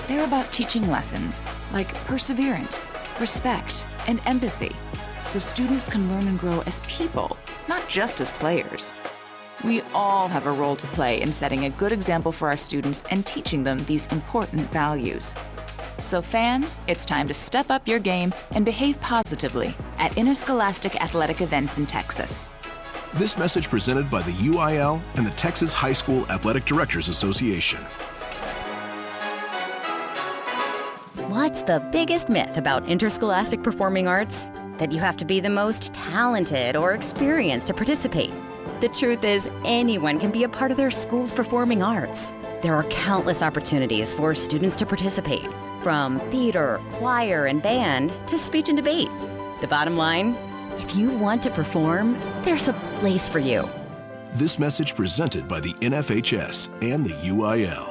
They're about teaching lessons like perseverance, respect, and empathy, so students can learn and grow as people, not just as players. We all have a role to play in setting a good example for our students and teaching them these important values. So fans, it's time to step up your game and behave positively at interscholastic athletic events in Texas. This message presented by the UIL and the Texas High School Athletic Directors Association. What's the biggest myth about interscholastic performing arts? That you have to be the most talented or experienced to participate. The truth is, anyone can be a part of their school's performing arts. There are countless opportunities for students to participate, from theater, choir, and band to speech and debate. The bottom line, if you want to perform, there's a place for you. This message presented by the NFHS and the UIL.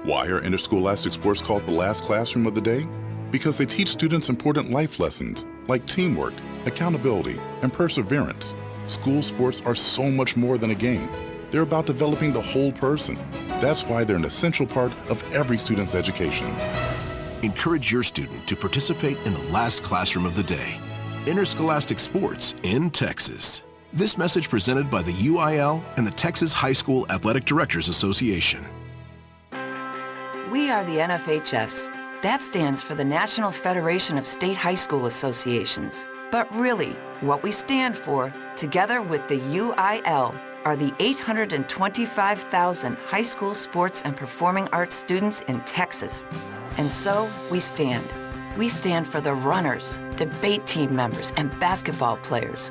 Why are interscholastic sports called the last classroom of the day? Because they teach students important life lessons like teamwork, accountability, and perseverance. School sports are so much more than a game. They're about developing the whole person. That's why they're an essential part of every student's education. Encourage your student to participate in the last classroom of the day. Interscholastic sports in Texas. This message presented by the UIL and the Texas High School Athletic Directors Association. We are the NFHS. That stands for the National Federation of State High School Associations. But really, what we stand for, together with the UIL, are the 825,000 high school sports and performing arts students in Texas. And so we stand. We stand for the runners, debate team members, and basketball players.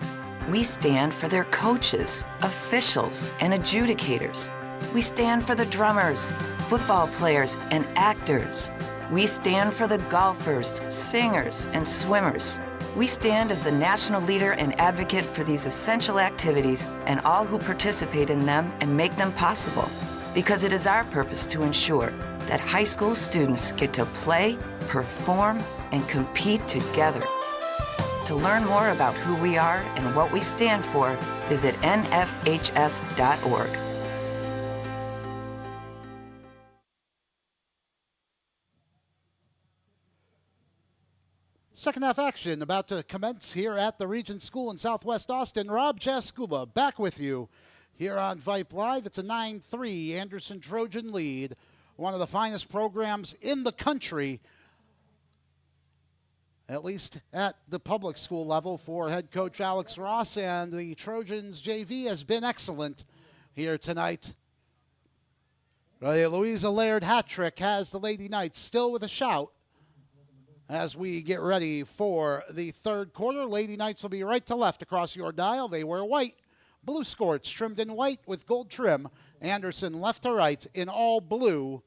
We stand for their coaches, officials, and adjudicators. We stand for the drummers, football players, and actors. We stand for the golfers, singers, and swimmers. We stand as the national leader and advocate for these essential activities and all who participate in them and make them possible, because it is our purpose to ensure that high school students get to play, perform, and compete together. To learn more about who we are and what we stand for, visit nfhs.org. Second half action about to commence here at the Regents School in Southwest Austin. Rob Jaskuba back with you here on Vype Live. It's a 9-3 Anderson Trojan lead. One of the finest programs in the country, at least at the public school level, for head coach Alex Ross. And the Trojans JV has been excellent here tonight. The Louisa Laird hat trick has the Lady Knights still with a shout. As we get ready for the third quarter, Lady Knights will be right to left across your dial. They wear white, blue skirts trimmed in white with gold trim. Anderson left to right in all blue,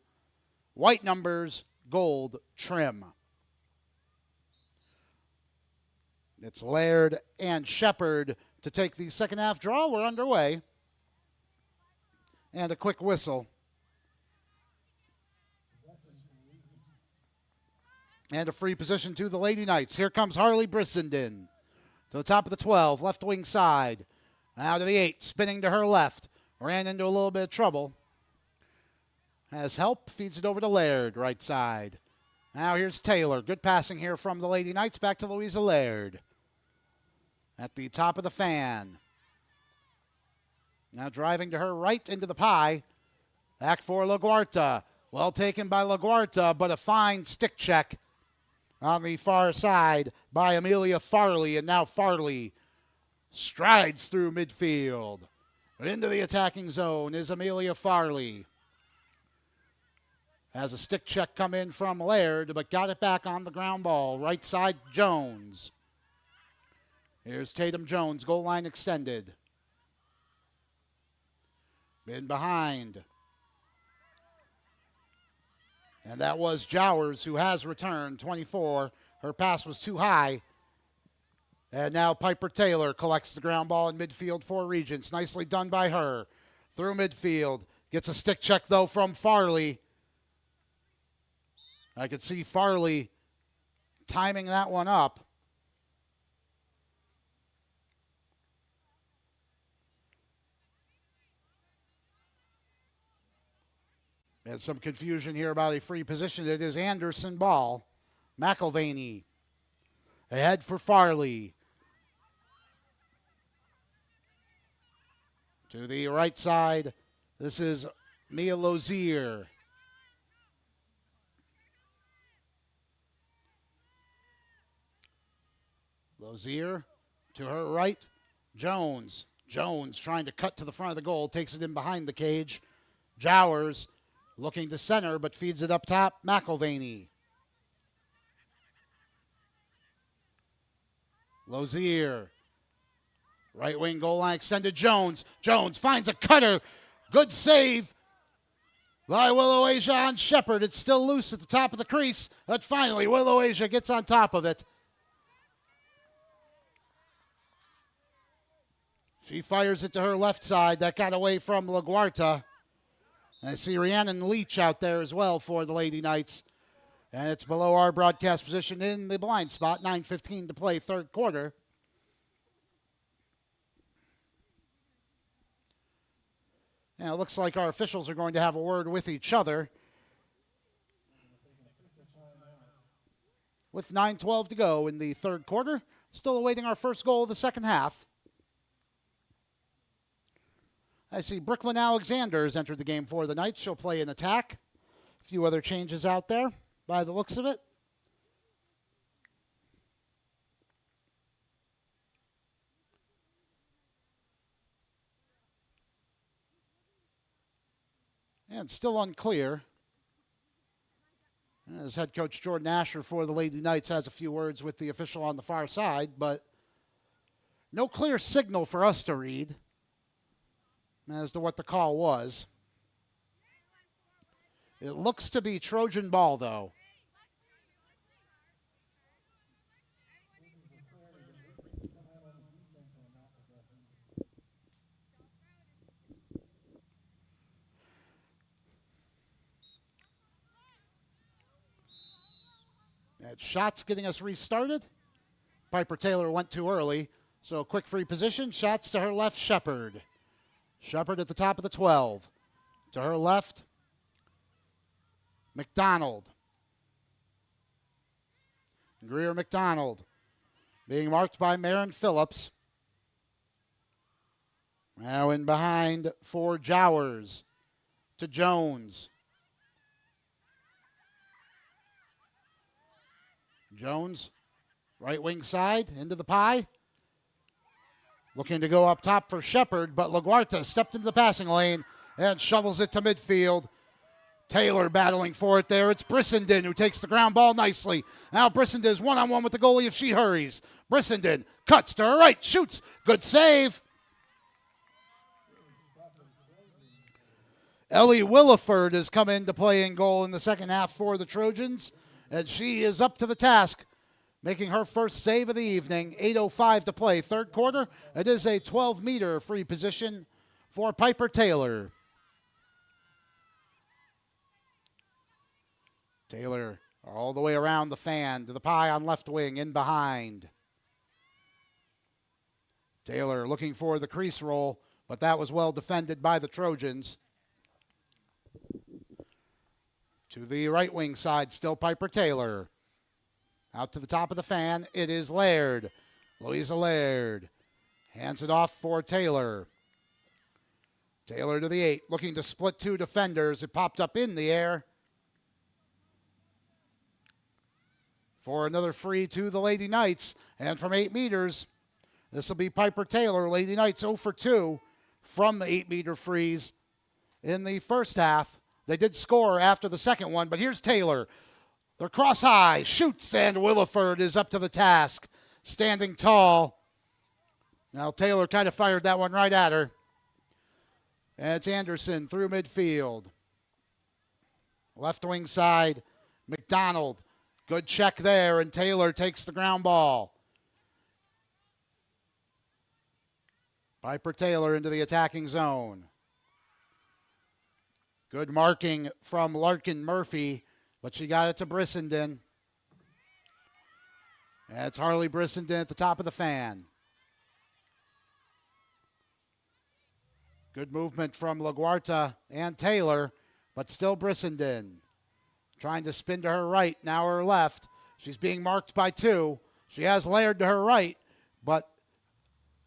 white numbers, gold trim. It's Laird and Shepard to take the second half draw. We're underway. And a quick whistle. And a free position to the Lady Knights. Here comes Harley Brissenden to the top of the 12, left wing side. Now to the 8, spinning to her left. Ran into a little bit of trouble. Has help, feeds it over to Laird, right side. Now here's Taylor. Good passing here from the Lady Knights. Back to Louisa Laird. At the top of the fan. Now driving to her right into the pie. Back for LaGuarta. Well taken by LaGuarta, but a fine stick check on the far side by Amelia Farley. And now Farley strides through midfield. Into the attacking zone is Amelia Farley. Has a stick check come in from Laird, but got it back on the ground ball. Right side, Jones. Here's Tatum Jones, goal line extended. In behind. And that was Jowers, who has returned, 24. Her pass was too high. And now Piper Taylor collects the ground ball in midfield for Regents. Nicely done by her. Through midfield. Gets a stick check, though, from Farley. I could see Farley timing that one up. And some confusion here about a free position. It is Anderson ball. McElvaney ahead for Farley. To the right side, this is Mia Lozier. Lozier to her right, Jones. Jones trying to cut to the front of the goal, takes it in behind the cage. Jowers looking to center, but feeds it up top. McElvaney. Lozier. Right wing goal line extended. Jones. Jones finds a cutter. Good save by Willow Asia on Shepard. It's still loose at the top of the crease, but finally Willow Asia gets on top of it. She fires it to her left side. That got away from LaGuarta. And I see Rhiannon Leach out there as well for the Lady Knights. And it's below our broadcast position in the blind spot. 9:15 to play, third quarter. And it looks like our officials are going to have a word with each other. With 9:12 to go in the third quarter. Still awaiting our first goal of the second half. I see Brooklyn Alexander has entered the game for the Knights. She'll play in attack. A few other changes out there by the looks of it. And still unclear. As head coach Jordan Asher for the Lady Knights has a few words with the official on the far side, but no clear signal for us to read as to what the call was. It looks to be Trojan ball, though. That shot's getting us restarted. Piper Taylor went too early, so quick free position. Shots to her left, Shepard. Shepard at the top of the 12. To her left, McDonald. Greer McDonald being marked by Marin Phillips. Now in behind for Jowers. To Jones. Jones, right wing side, into the pie. Looking to go up top for Shepard, but LaGuarta stepped into the passing lane and shovels it to midfield. Taylor battling for it there. It's Brissenden who takes the ground ball nicely. Now Brissenden is one-on-one with the goalie if she hurries. Brissenden cuts to her right, shoots. Good save. Ellie Williford has come in to play in goal in the second half for the Trojans, and she is up to the task, making her first save of the evening. 8:05 to play, third quarter. It is a 12-meter free position for Piper Taylor. Taylor all the way around the fan to the pie on left wing, in behind. Taylor looking for the crease roll, but that was well defended by the Trojans. To the right wing side, still Piper Taylor. Out to the top of the fan, it is Laird. Louisa Laird hands it off for Taylor. Taylor to the 8, looking to split two defenders. It popped up in the air for another free to the Lady Knights. And from 8 meters, this will be Piper Taylor. Lady Knights 0 for 2 from the 8-meter freeze in the first half. They did score after the second one, but here's Taylor. They're cross high, shoots, and Williford is up to the task, standing tall. Now Taylor kind of fired that one right at her. And it's Anderson through midfield. Left wing side, McDonald. Good check there, and Taylor takes the ground ball. Piper Taylor into the attacking zone. Good marking from Larkin Murphy, but she got it to Brissenden. That's Harley Brissenden at the top of the fan. Good movement from LaGuarta and Taylor, but still Brissenden. Trying to spin to her right, now her left. She's being marked by 2. She has Laird to her right, but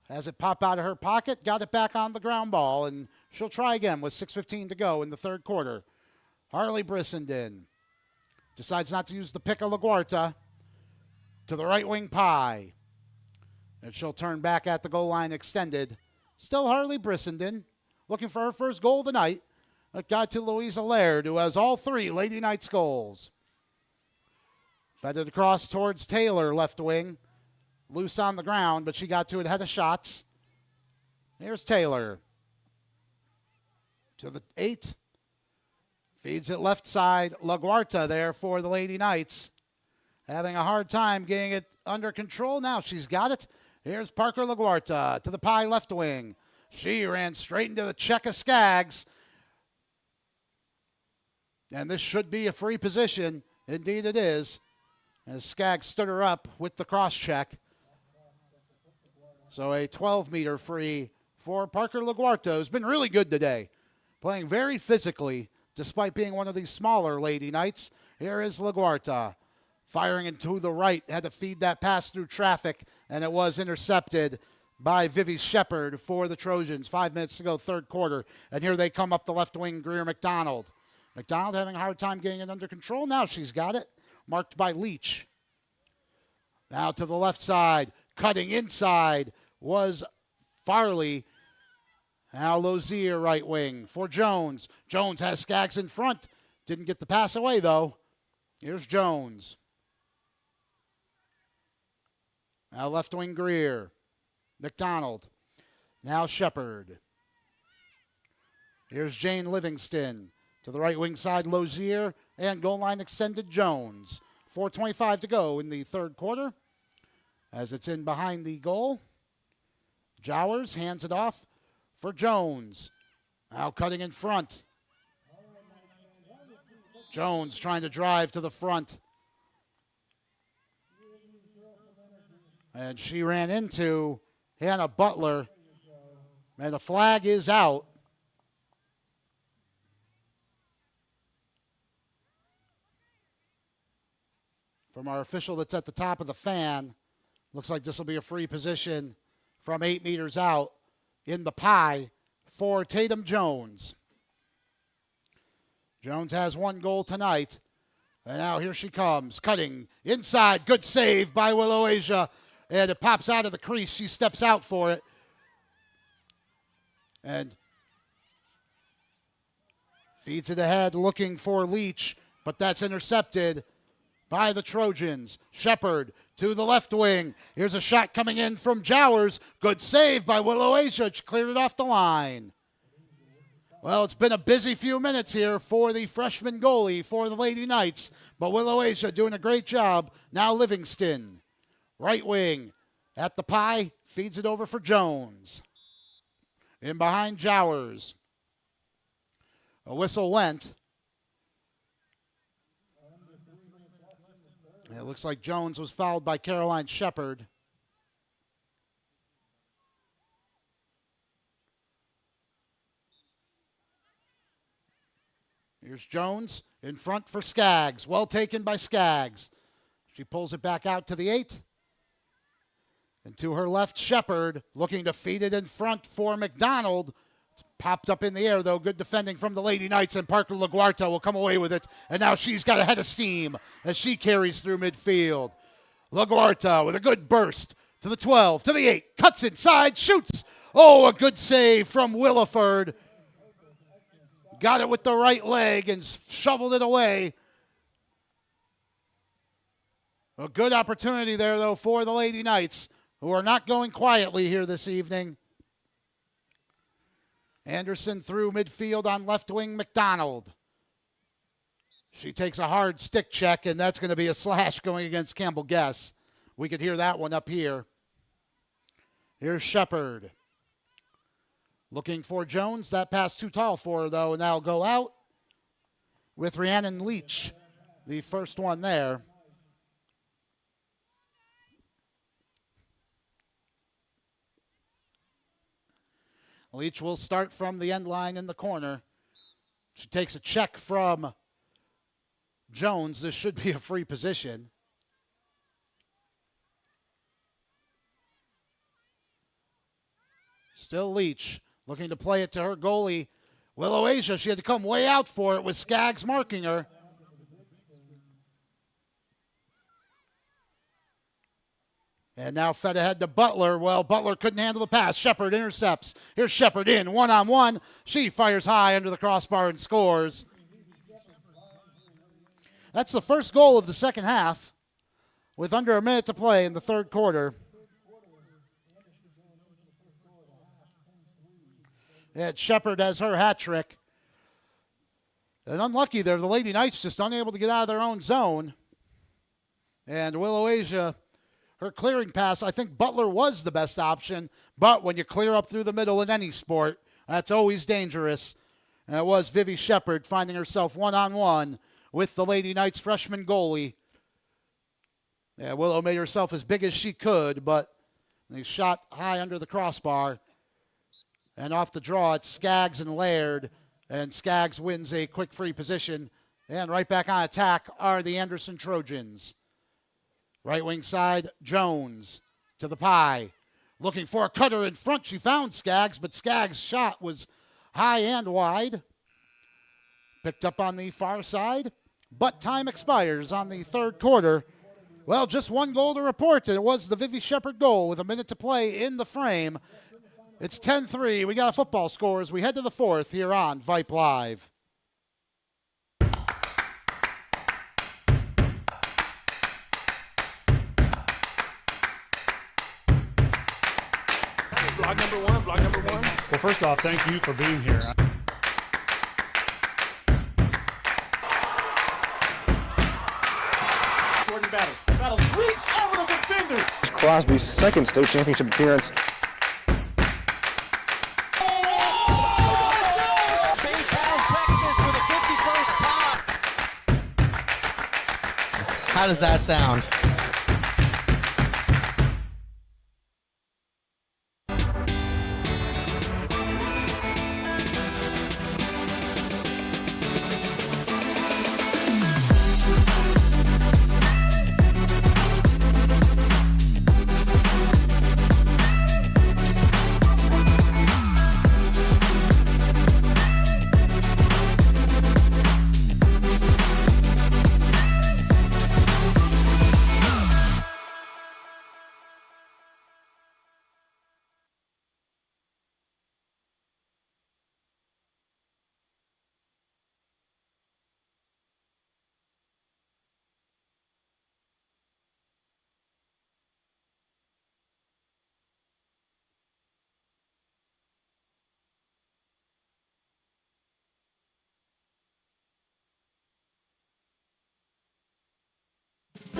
has it pop out of her pocket, got it back on the ground ball, and she'll try again with 6:15 to go in the third quarter. Harley Brissenden decides not to use the pick of LaGuarta. To the right wing Pie. And she'll turn back at the goal line extended. Still Harley Brissenden looking for her first goal of the night. It got to Louisa Laird, who has all 3 Lady Knights goals. Fed it across towards Taylor, left wing. Loose on the ground, but she got to it, had a shots. Here's Taylor. To the 8. Feeds it left side. LaGuarta there for the Lady Knights. Having a hard time getting it under control. Now she's got it. Here's Parker LaGuarta to the Pie left wing. She ran straight into the check of Skaggs. And this should be a free position. Indeed it is. As Skaggs stood her up with the cross check. So a 12-meter free for Parker LaGuarta, who's been really good today. Playing very physically, despite being one of these smaller Lady Knights. Here is LaGuarta. Firing into the right, had to feed that pass through traffic, and it was intercepted by Vivi Shepard for the Trojans. 5 minutes to go, third quarter, and here they come up the left wing, Greer McDonald. McDonald having a hard time getting it under control. Now she's got it, marked by Leach. Now to the left side, cutting inside was Farley. Now Lozier right wing for Jones. Jones has Skaggs in front. Didn't get the pass away, though. Here's Jones. Now left wing Greer. McDonald. Now Shepard. Here's Jane Livingston. To the right wing side, Lozier. And goal line extended Jones. 4:25 to go in the third quarter. As it's in behind the goal. Jowers hands it off for Jones. Now cutting in front. Jones trying to drive to the front. And she ran into Hannah Butler. And the flag is out. From our official that's at the top of the fan. Looks like this will be a free position from 8 meters out in the Pie for Tatum Jones. Jones has 1 goal tonight. And now here she comes, cutting inside. Good save by Willow Asia. And it pops out of the crease. She steps out for it. And feeds it ahead, looking for Leach. But that's intercepted by the Trojans. Shepard to the left wing. Here's a shot coming in from Jowers. Good save by Willow Asia. She cleared it off the line. Well, it's been a busy few minutes here for the freshman goalie for the Lady Knights. But Willow Asia doing a great job. Now Livingston. Right wing at the Pie. Feeds it over for Jones. In behind Jowers. A whistle went. It looks like Jones was fouled by Caroline Shepard. Here's Jones in front for Skaggs. Well taken by Skaggs. She pulls it back out to the 8. And to her left, Shepard looking to feed it in front for McDonald. Popped up in the air, though. Good defending from the Lady Knights, and Parker LaGuarta will come away with it. And now she's got a head of steam as she carries through midfield. LaGuarta with a good burst to the 12, to the 8, cuts inside, shoots. Oh, a good save from Williford. Got it with the right leg and shoveled it away. A good opportunity there, though, for the Lady Knights, who are not going quietly here this evening. Anderson through midfield on left wing McDonald. She takes a hard stick check, and that's going to be a slash going against Campbell Guess. We could hear that one up here. Here's Shepard. Looking for Jones. That pass too tall for her, though, and that'll go out with Rhiannon Leach, the first one there. Leach will start from the end line in the corner. She takes a check from Jones. This should be a free position. Still Leach looking to play it to her goalie, Willow Asia. She had to come way out for it with Skaggs marking her. And now fed ahead to Butler. Well, Butler couldn't handle the pass. Shepard intercepts. Here's Shepard in, one-on-one. She fires high under the crossbar and scores. That's the first goal of the second half with under a minute to play in the third quarter. And Shepard has her hat trick. And unlucky there, the Lady Knights just unable to get out of their own zone. And Willow Asia, her clearing pass, I think Butler was the best option, but when you clear up through the middle in any sport, that's always dangerous. And it was Vivi Shepard finding herself one-on-one with the Lady Knights freshman goalie. Yeah, Willow made herself as big as she could, but they shot high under the crossbar. And off the draw, it's Skaggs and Laird, and Skaggs wins a quick free position. And right back on attack are the Anderson Trojans. Right wing side, Jones to the pie. Looking for a cutter in front. She found Skaggs, but Skaggs' shot was high and wide. Picked up on the far side, but time expires on the third quarter. Well, just one goal to report. It was the Vivi Shepard goal with a minute to play in the frame. It's 10-3. We got a football score as we head to the fourth here on Vype Live. Vlog number one. Well, first off, thank you for being here. Jordan Battles sweeps over the defender. Crosby's second state championship appearance. How does that sound?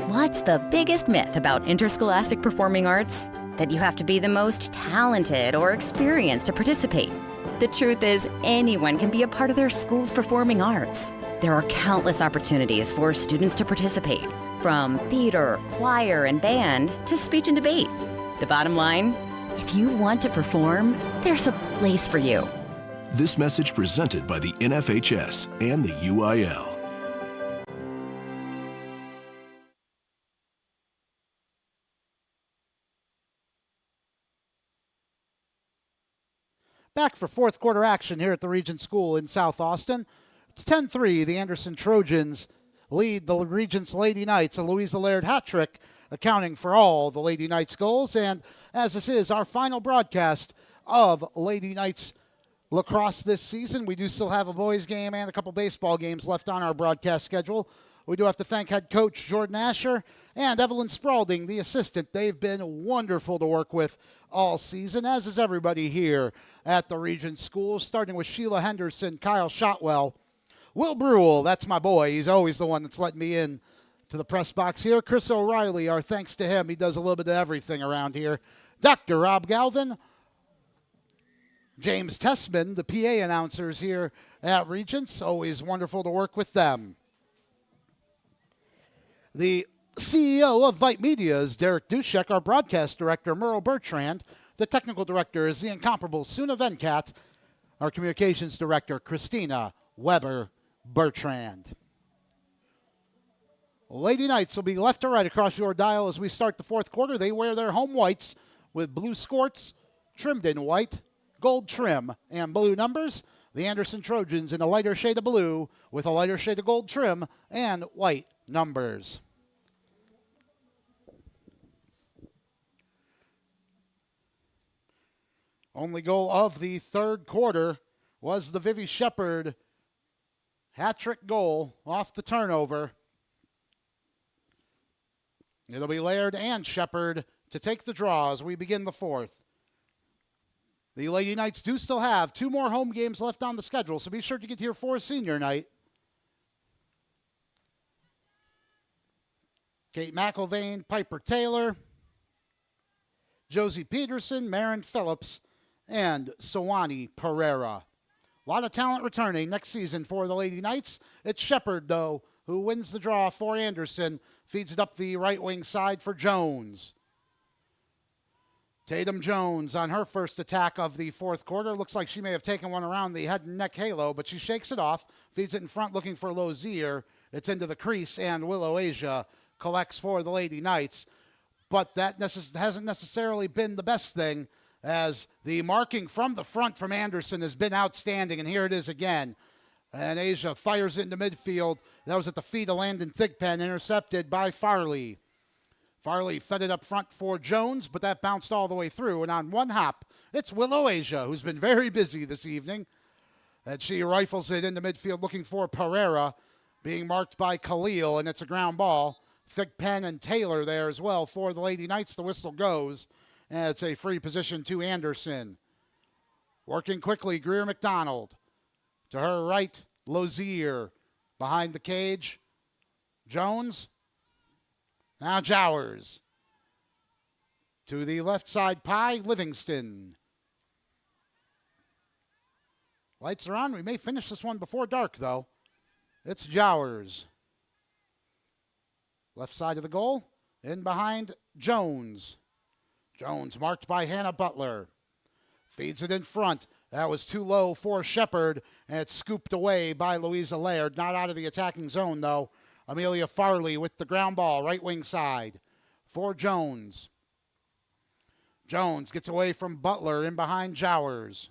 What's the biggest myth about interscholastic performing arts? That you have to be the most talented or experienced to participate. The truth is, anyone can be a part of their school's performing arts. There are countless opportunities for students to participate, from theater, choir, and band to speech and debate. The bottom line, if you want to perform, there's a place for you. This message presented by the NFHS and the UIL. Back for fourth quarter action here at the Regents School in South Austin. It's 10-3. The Anderson Trojans lead the Regents Lady Knights. A Louisa Laird hat trick accounting for all the Lady Knights goals. And as this is our final broadcast of Lady Knights lacrosse this season, we do still have a boys game and a couple baseball games left on our broadcast schedule. We do have to thank head coach Jordan Asher and Evelyn Spaulding, the assistant. They've been wonderful to work with all season, as is everybody here at the Regents School, starting with Sheila Henderson, Kyle Shotwell, Will Brewell, that's my boy. He's always the one that's letting me in to the press box here. Chris O'Reilly, our thanks to him. He does a little bit of everything around here. Dr. Rob Galvin, James Tessman, the PA announcers here at Regents. Always wonderful to work with them. The CEO of Vype Media is Derek Dushek. Our broadcast director, Merle Bertrand. The technical director is the incomparable Suna Venkat. Our communications director, Christina Weber Bertrand. Lady Knights will be left to right across your dial as we start the fourth quarter. They wear their home whites with blue skirts trimmed in white, gold trim, and blue numbers. The Anderson Trojans in a lighter shade of blue with a lighter shade of gold trim and white numbers. Only goal of the third quarter was the Vivi Shepard hat trick goal off the turnover. It'll be Laird and Shepard to take the draw as we begin the fourth. The Lady Knights do still have 2 more home games left on the schedule, so be sure to get here for senior night. Kate McIlvain, Piper Taylor, Josie Peterson, Marin Phillips, and Sawani Pereira. A lot of talent returning next season for the Lady Knights. It's Shepard, though, who wins the draw for Anderson. Feeds it up the right wing side for Jones. Tatum Jones on her first attack of the fourth quarter. Looks like she may have taken one around the head and neck halo, but she shakes it off. Feeds it in front looking for Lozier. It's into the crease, and Willow Asia collects for the Lady Knights. But that hasn't necessarily been the best thing, as the marking from the front from Anderson has been outstanding, and here it is again. And Asia fires it into midfield. That was at the feet of Landon Thigpen, intercepted by Farley. Farley fed it up front for Jones, but that bounced all the way through. And on one hop, it's Willow Asia, who's been very busy this evening. And she rifles it into midfield looking for Pereira, being marked by Khalil, and it's a ground ball. Thigpen and Taylor there as well for the Lady Knights. The whistle goes, and it's a free position to Anderson. Working quickly, Greer McDonald. To her right, Lozier. Behind the cage, Jones. Now Jowers. To the left side pie, Livingston. Lights are on. We may finish this one before dark, though. It's Jowers. Left side of the goal. In behind, Jones. Jones marked by Hannah Butler. Feeds it in front. That was too low for Shepard, and it's scooped away by Louisa Laird. Not out of the attacking zone, though. Amelia Farley with the ground ball, right wing side for Jones. Jones gets away from Butler, in behind Jowers.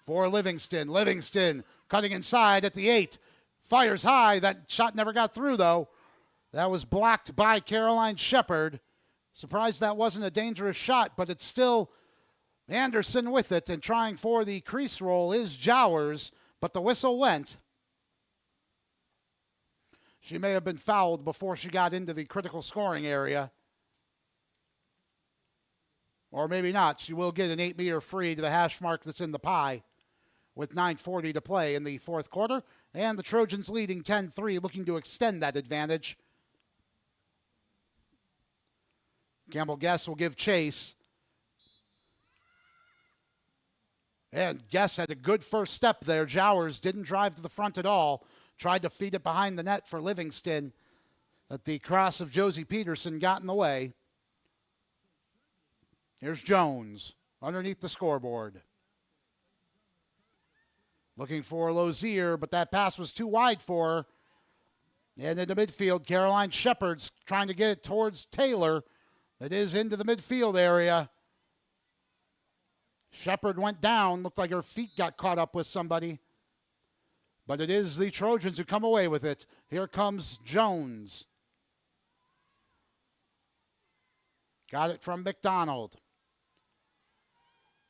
For Livingston. Livingston cutting inside at the 8. Fires high. That shot never got through, though. That was blocked by Caroline Shepard. Surprised that wasn't a dangerous shot, but it's still Anderson with it, and trying for the crease roll is Jowers, but the whistle went. She may have been fouled before she got into the critical scoring area. Or maybe not. She will get an 8-meter free to the hash mark that's in the pie with 9:40 to play in the fourth quarter. And the Trojans leading 10-3, looking to extend that advantage. Campbell Guess will give chase. And Guess had a good first step there. Jowers didn't drive to the front at all. Tried to feed it behind the net for Livingston. But the cross of Josie Peterson got in the way. Here's Jones underneath the scoreboard. Looking for Lozier, but that pass was too wide for her. And into midfield, Caroline Shepard's trying to get it towards Taylor. It is into the midfield area. Shepard went down. Looked like her feet got caught up with somebody. But it is the Trojans who come away with it. Here comes Jones. Got it from McDonald.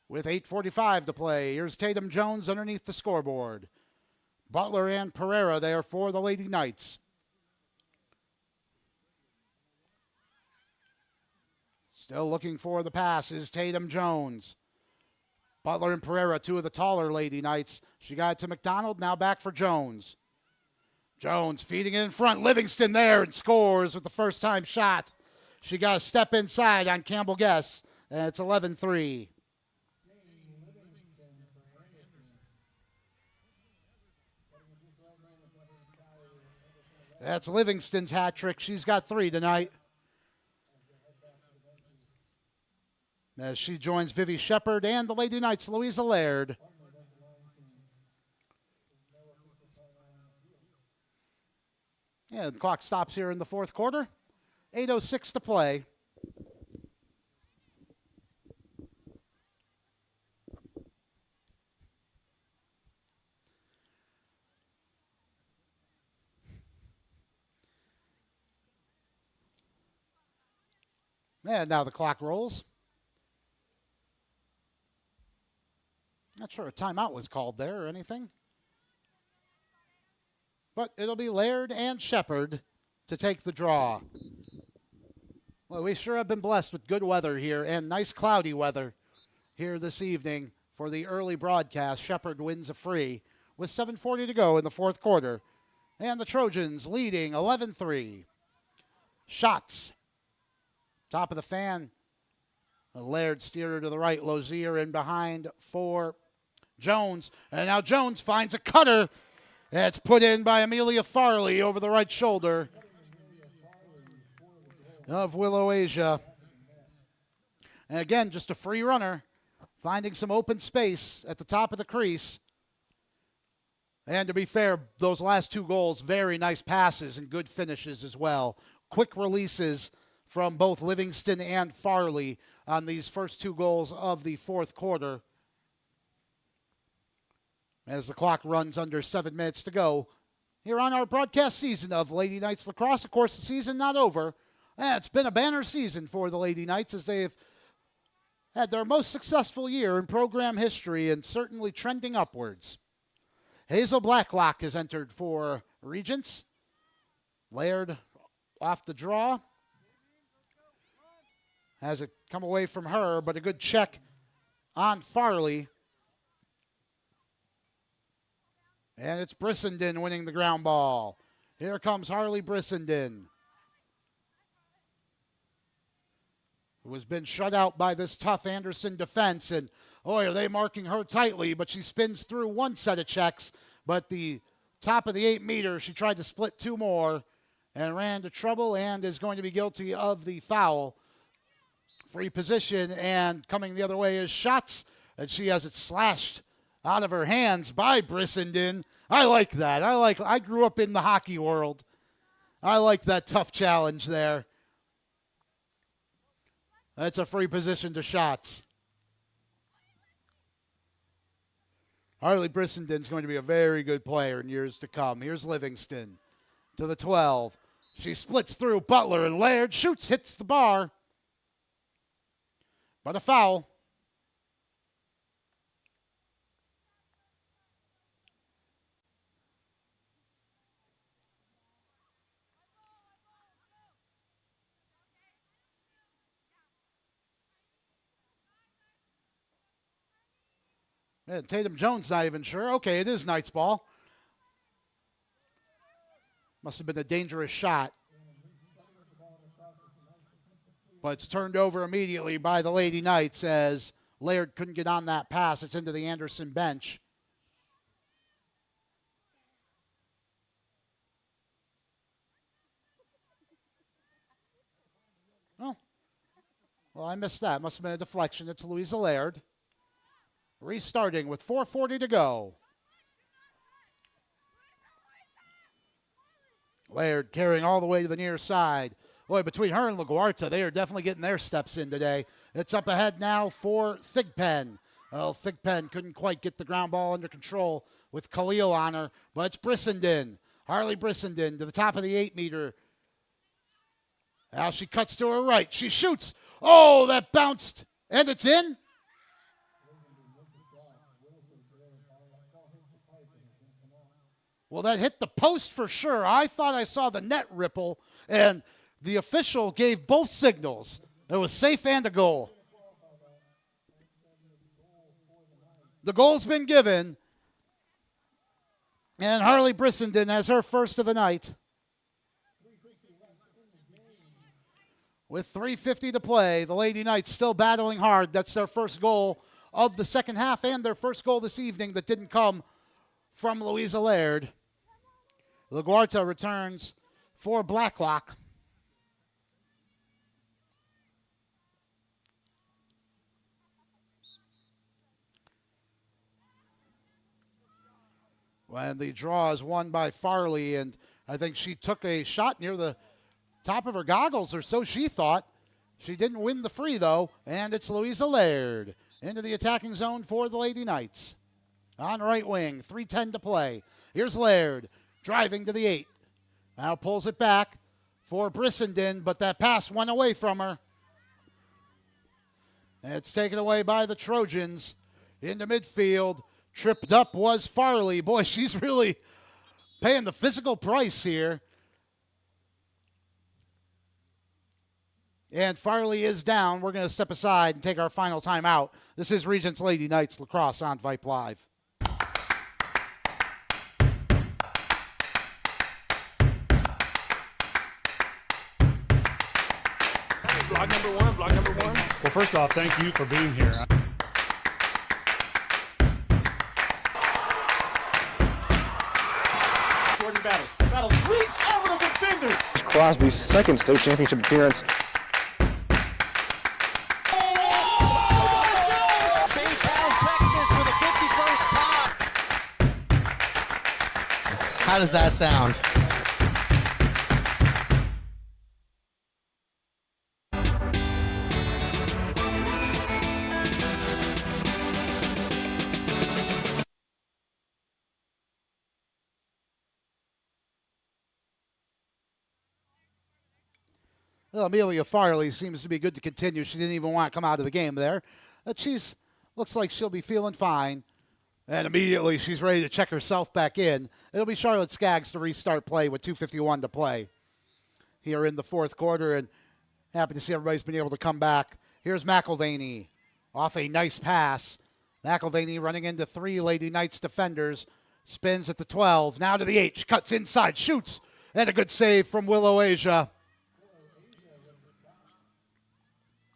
With 8:45 to play, here's Tatum Jones underneath the scoreboard. Butler and Pereira there for the Lady Knights. Still looking for the pass is Tatum Jones. Butler and Pereira, two of the taller Lady Knights. She got it to McDonald, now back for Jones. Jones feeding it in front. Livingston there and scores with the first-time shot. She got a step inside on Campbell Guess, and it's 11-3. That's Livingston's hat trick. She's got 3 tonight. As she joins Vivi Shepard and the Lady Knights, Louisa Laird. Yeah, the clock stops here in the fourth quarter. 8:06 to play. And now the clock rolls. Not sure a timeout was called there or anything. But it'll be Laird and Shepard to take the draw. Well, we sure have been blessed with good weather here and nice cloudy weather here this evening for the early broadcast. Shepard wins a free with 7:40 to go in the fourth quarter. And the Trojans leading 11-3. Shots. Top of the fan. Laird steered her to the right. Lozier in behind for Jones. And now Jones finds a cutter. It's put in by Amelia Farley over the right shoulder of Willow Asia. And again, just a free runner, finding some open space at the top of the crease. And to be fair, those last 2 goals, very nice passes and good finishes as well. Quick releases from both Livingston and Farley on these first 2 goals of the fourth quarter. As the clock runs under 7 minutes to go here on our broadcast season of Lady Knights Lacrosse. Of course, the season not over. It's been a banner season for the Lady Knights as they've had their most successful year in program history and certainly trending upwards. Hazel Blacklock has entered for Regents. Laird off the draw. Has it come away from her, but a good check on Farley. And it's Brissenden winning the ground ball. Here comes Harley Brissenden, who has been shut out by this tough Anderson defense. And, boy, are they marking her tightly, but she spins through one set of checks. But the top of the 8 meter, she tried to split 2 more and ran into trouble and is going to be guilty of the foul. Free position, and coming the other way is Shots, and she has it slashed out of her hands by Brissenden. I like that. I grew up in the hockey world. I like that tough challenge there. That's a free position to Shots. Harley Brissenden's going to be a very good player in years to come. Here's Livingston to the 12. She splits through Butler, and Laird shoots, hits the bar. But a foul. And Tatum Jones not even sure. Okay, it is Knights ball. Must have been a dangerous shot. But it's turned over immediately by the Lady Knights as Laird couldn't get on that pass. It's into the Anderson bench. Oh. Well, I missed that. Must have been a deflection. It's Louisa Laird. Restarting with 4:40 to go. Laird carrying all the way to the near side. Boy, between her and LaGuarta, they are definitely getting their steps in today. It's up ahead now for Thigpen. Well, Thigpen couldn't quite get the ground ball under control with Khalil on her, but it's Brissenden. Harley Brissenden to the top of the 8-meter. Now she cuts to her right. She shoots. Oh, that bounced, and it's in. Well, that hit the post for sure. I thought I saw the net ripple, and the official gave both signals. It was safe and a goal. The goal's been given, and Harley Brissenden has her first of the night. With 3:50 to play, the Lady Knights still battling hard. That's their first goal of the second half and their first goal this evening that didn't come from Louisa Laird. LaGuarta returns for Blacklock. When the draw is won by Farley, and I think she took a shot near the top of her goggles, or so she thought. She didn't win the free, though, and it's Louisa Laird into the attacking zone for the Lady Knights. On right wing, 3:10 to play. Here's Laird driving to the 8. Now pulls it back for Brissenden, but that pass went away from her. And it's taken away by the Trojans into midfield. Tripped up was Farley. Boy, she's really paying the physical price here. And Farley is down. We're going to step aside and take our final time out. This is Regents Lady Knights Lacrosse on Vype Live. Block number one, block number one. Well, first off, thank you for being here. Jordan Battles reach over the defender. Crosby's second state championship appearance. How does that sound? Well, Amelia Farley seems to be good to continue. She didn't even want to come out of the game there. But looks like she'll be feeling fine. And immediately she's ready to check herself back in. It'll be Charlotte Skaggs to restart play with 2:51 to play here in the fourth quarter. And happy to see everybody's been able to come back. Here's McElvaney off a nice pass. McElvaney running into 3 Lady Knights defenders. Spins at the 12. Now to the 8. She cuts inside. Shoots. And a good save from Willow Asia.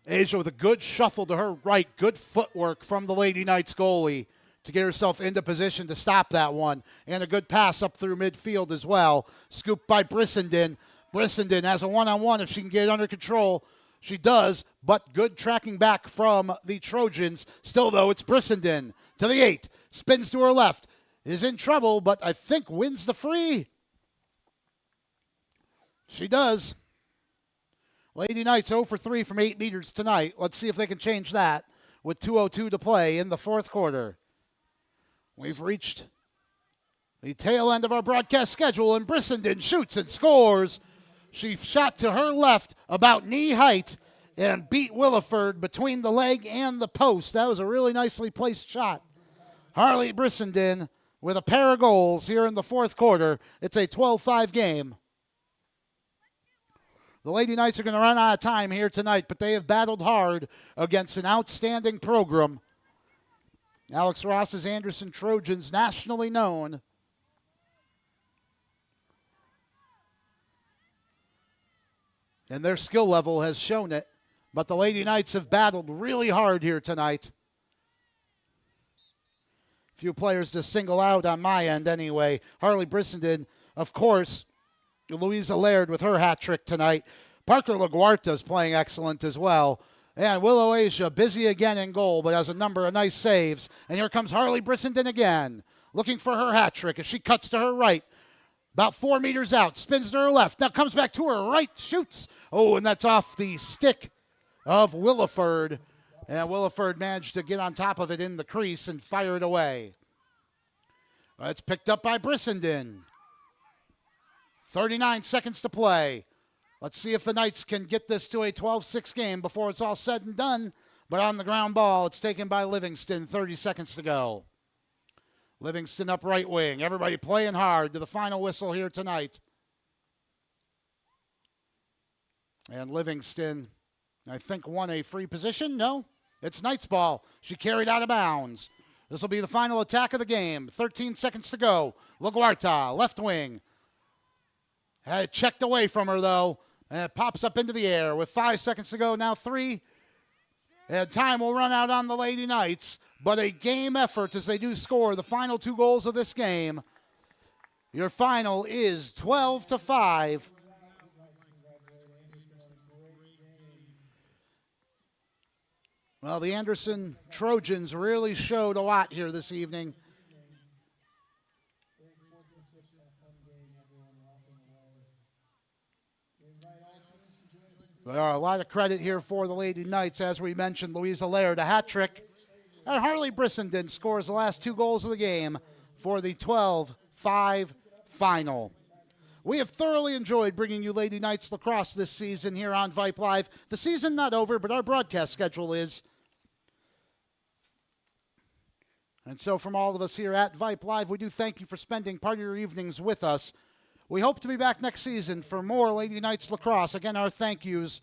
Asia with a good shuffle to her right. Good footwork from the Lady Knights goalie to get herself into position to stop that one. And a good pass up through midfield as well. Scooped by Brissenden. Brissenden has a one-on-one if she can get it under control. She does, but good tracking back from the Trojans. Still, though, it's Brissenden to the 8. Spins to her left. Is in trouble, but I think wins the free. She does. Lady Knights 0 for 3 from 8 meters tonight. Let's see if they can change that with 2:02 to play in the fourth quarter. We've reached the tail end of our broadcast schedule, and Brissenden shoots and scores. She shot to her left about knee height and beat Williford between the leg and the post. That was a really nicely placed shot. Harley Brissenden with a pair of goals here in the fourth quarter. It's a 12-5 game. The Lady Knights are going to run out of time here tonight, but they have battled hard against an outstanding program. Alex Ross's Anderson Trojans, nationally known. And their skill level has shown it. But the Lady Knights have battled really hard here tonight. Few players to single out on my end anyway. Harley Brissenden, of course. Louisa Laird with her hat trick tonight. Parker LaGuarta is playing excellent as well. And Willow Asia busy again in goal, but has a number of nice saves. And here comes Harley Brissenden again, looking for her hat trick as she cuts to her right. About 4 meters out, spins to her left. Now comes back to her right, shoots. Oh, and that's off the stick of Williford. And Williford managed to get on top of it in the crease and fire it away. It's picked up by Brissenden. 39 seconds to play. Let's see if the Knights can get this to a 12-6 game before it's all said and done. But on the ground ball, it's taken by Livingston. 30 seconds to go. Livingston up right wing. Everybody playing hard to the final whistle here tonight. And Livingston, I think, won a free position. No, it's Knights ball. She carried out of bounds. This will be the final attack of the game. 13 seconds to go. LaGuarta, left wing. Had it checked away from her, though. And it pops up into the air with 5 seconds to go. Now 3. And time will run out on the Lady Knights. But a game effort as they do score the final 2 goals of this game. Your final is 12-5. Well, the Anderson Trojans really showed a lot here this evening. There are a lot of credit here for the Lady Knights. As we mentioned, Louisa Laird, a hat trick. And Harley Brissenden scores the last 2 goals of the game for the 12-5 final. We have thoroughly enjoyed bringing you Lady Knights lacrosse this season here on Vype Live. The season not over, but our broadcast schedule is. And so from all of us here at Vype Live, we do thank you for spending part of your evenings with us. We hope to be back next season for more Lady Knights lacrosse. Again, our thank yous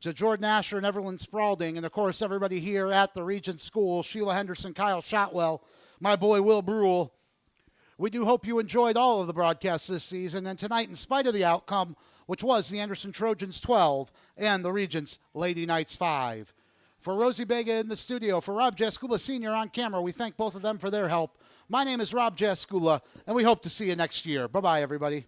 to Jordan Asher and Evelyn Spaulding, and of course everybody here at the Regents School, Sheila Henderson, Kyle Shotwell, my boy Will Brule. We do hope you enjoyed all of the broadcasts this season, and tonight, in spite of the outcome, which was the Anderson Trojans 12 and the Regents Lady Knights 5. For Rosie Bega in the studio, for Rob Jaskula Sr. on camera, we thank both of them for their help. My name is Rob Jaskula, and we hope to see you next year. Bye-bye, everybody.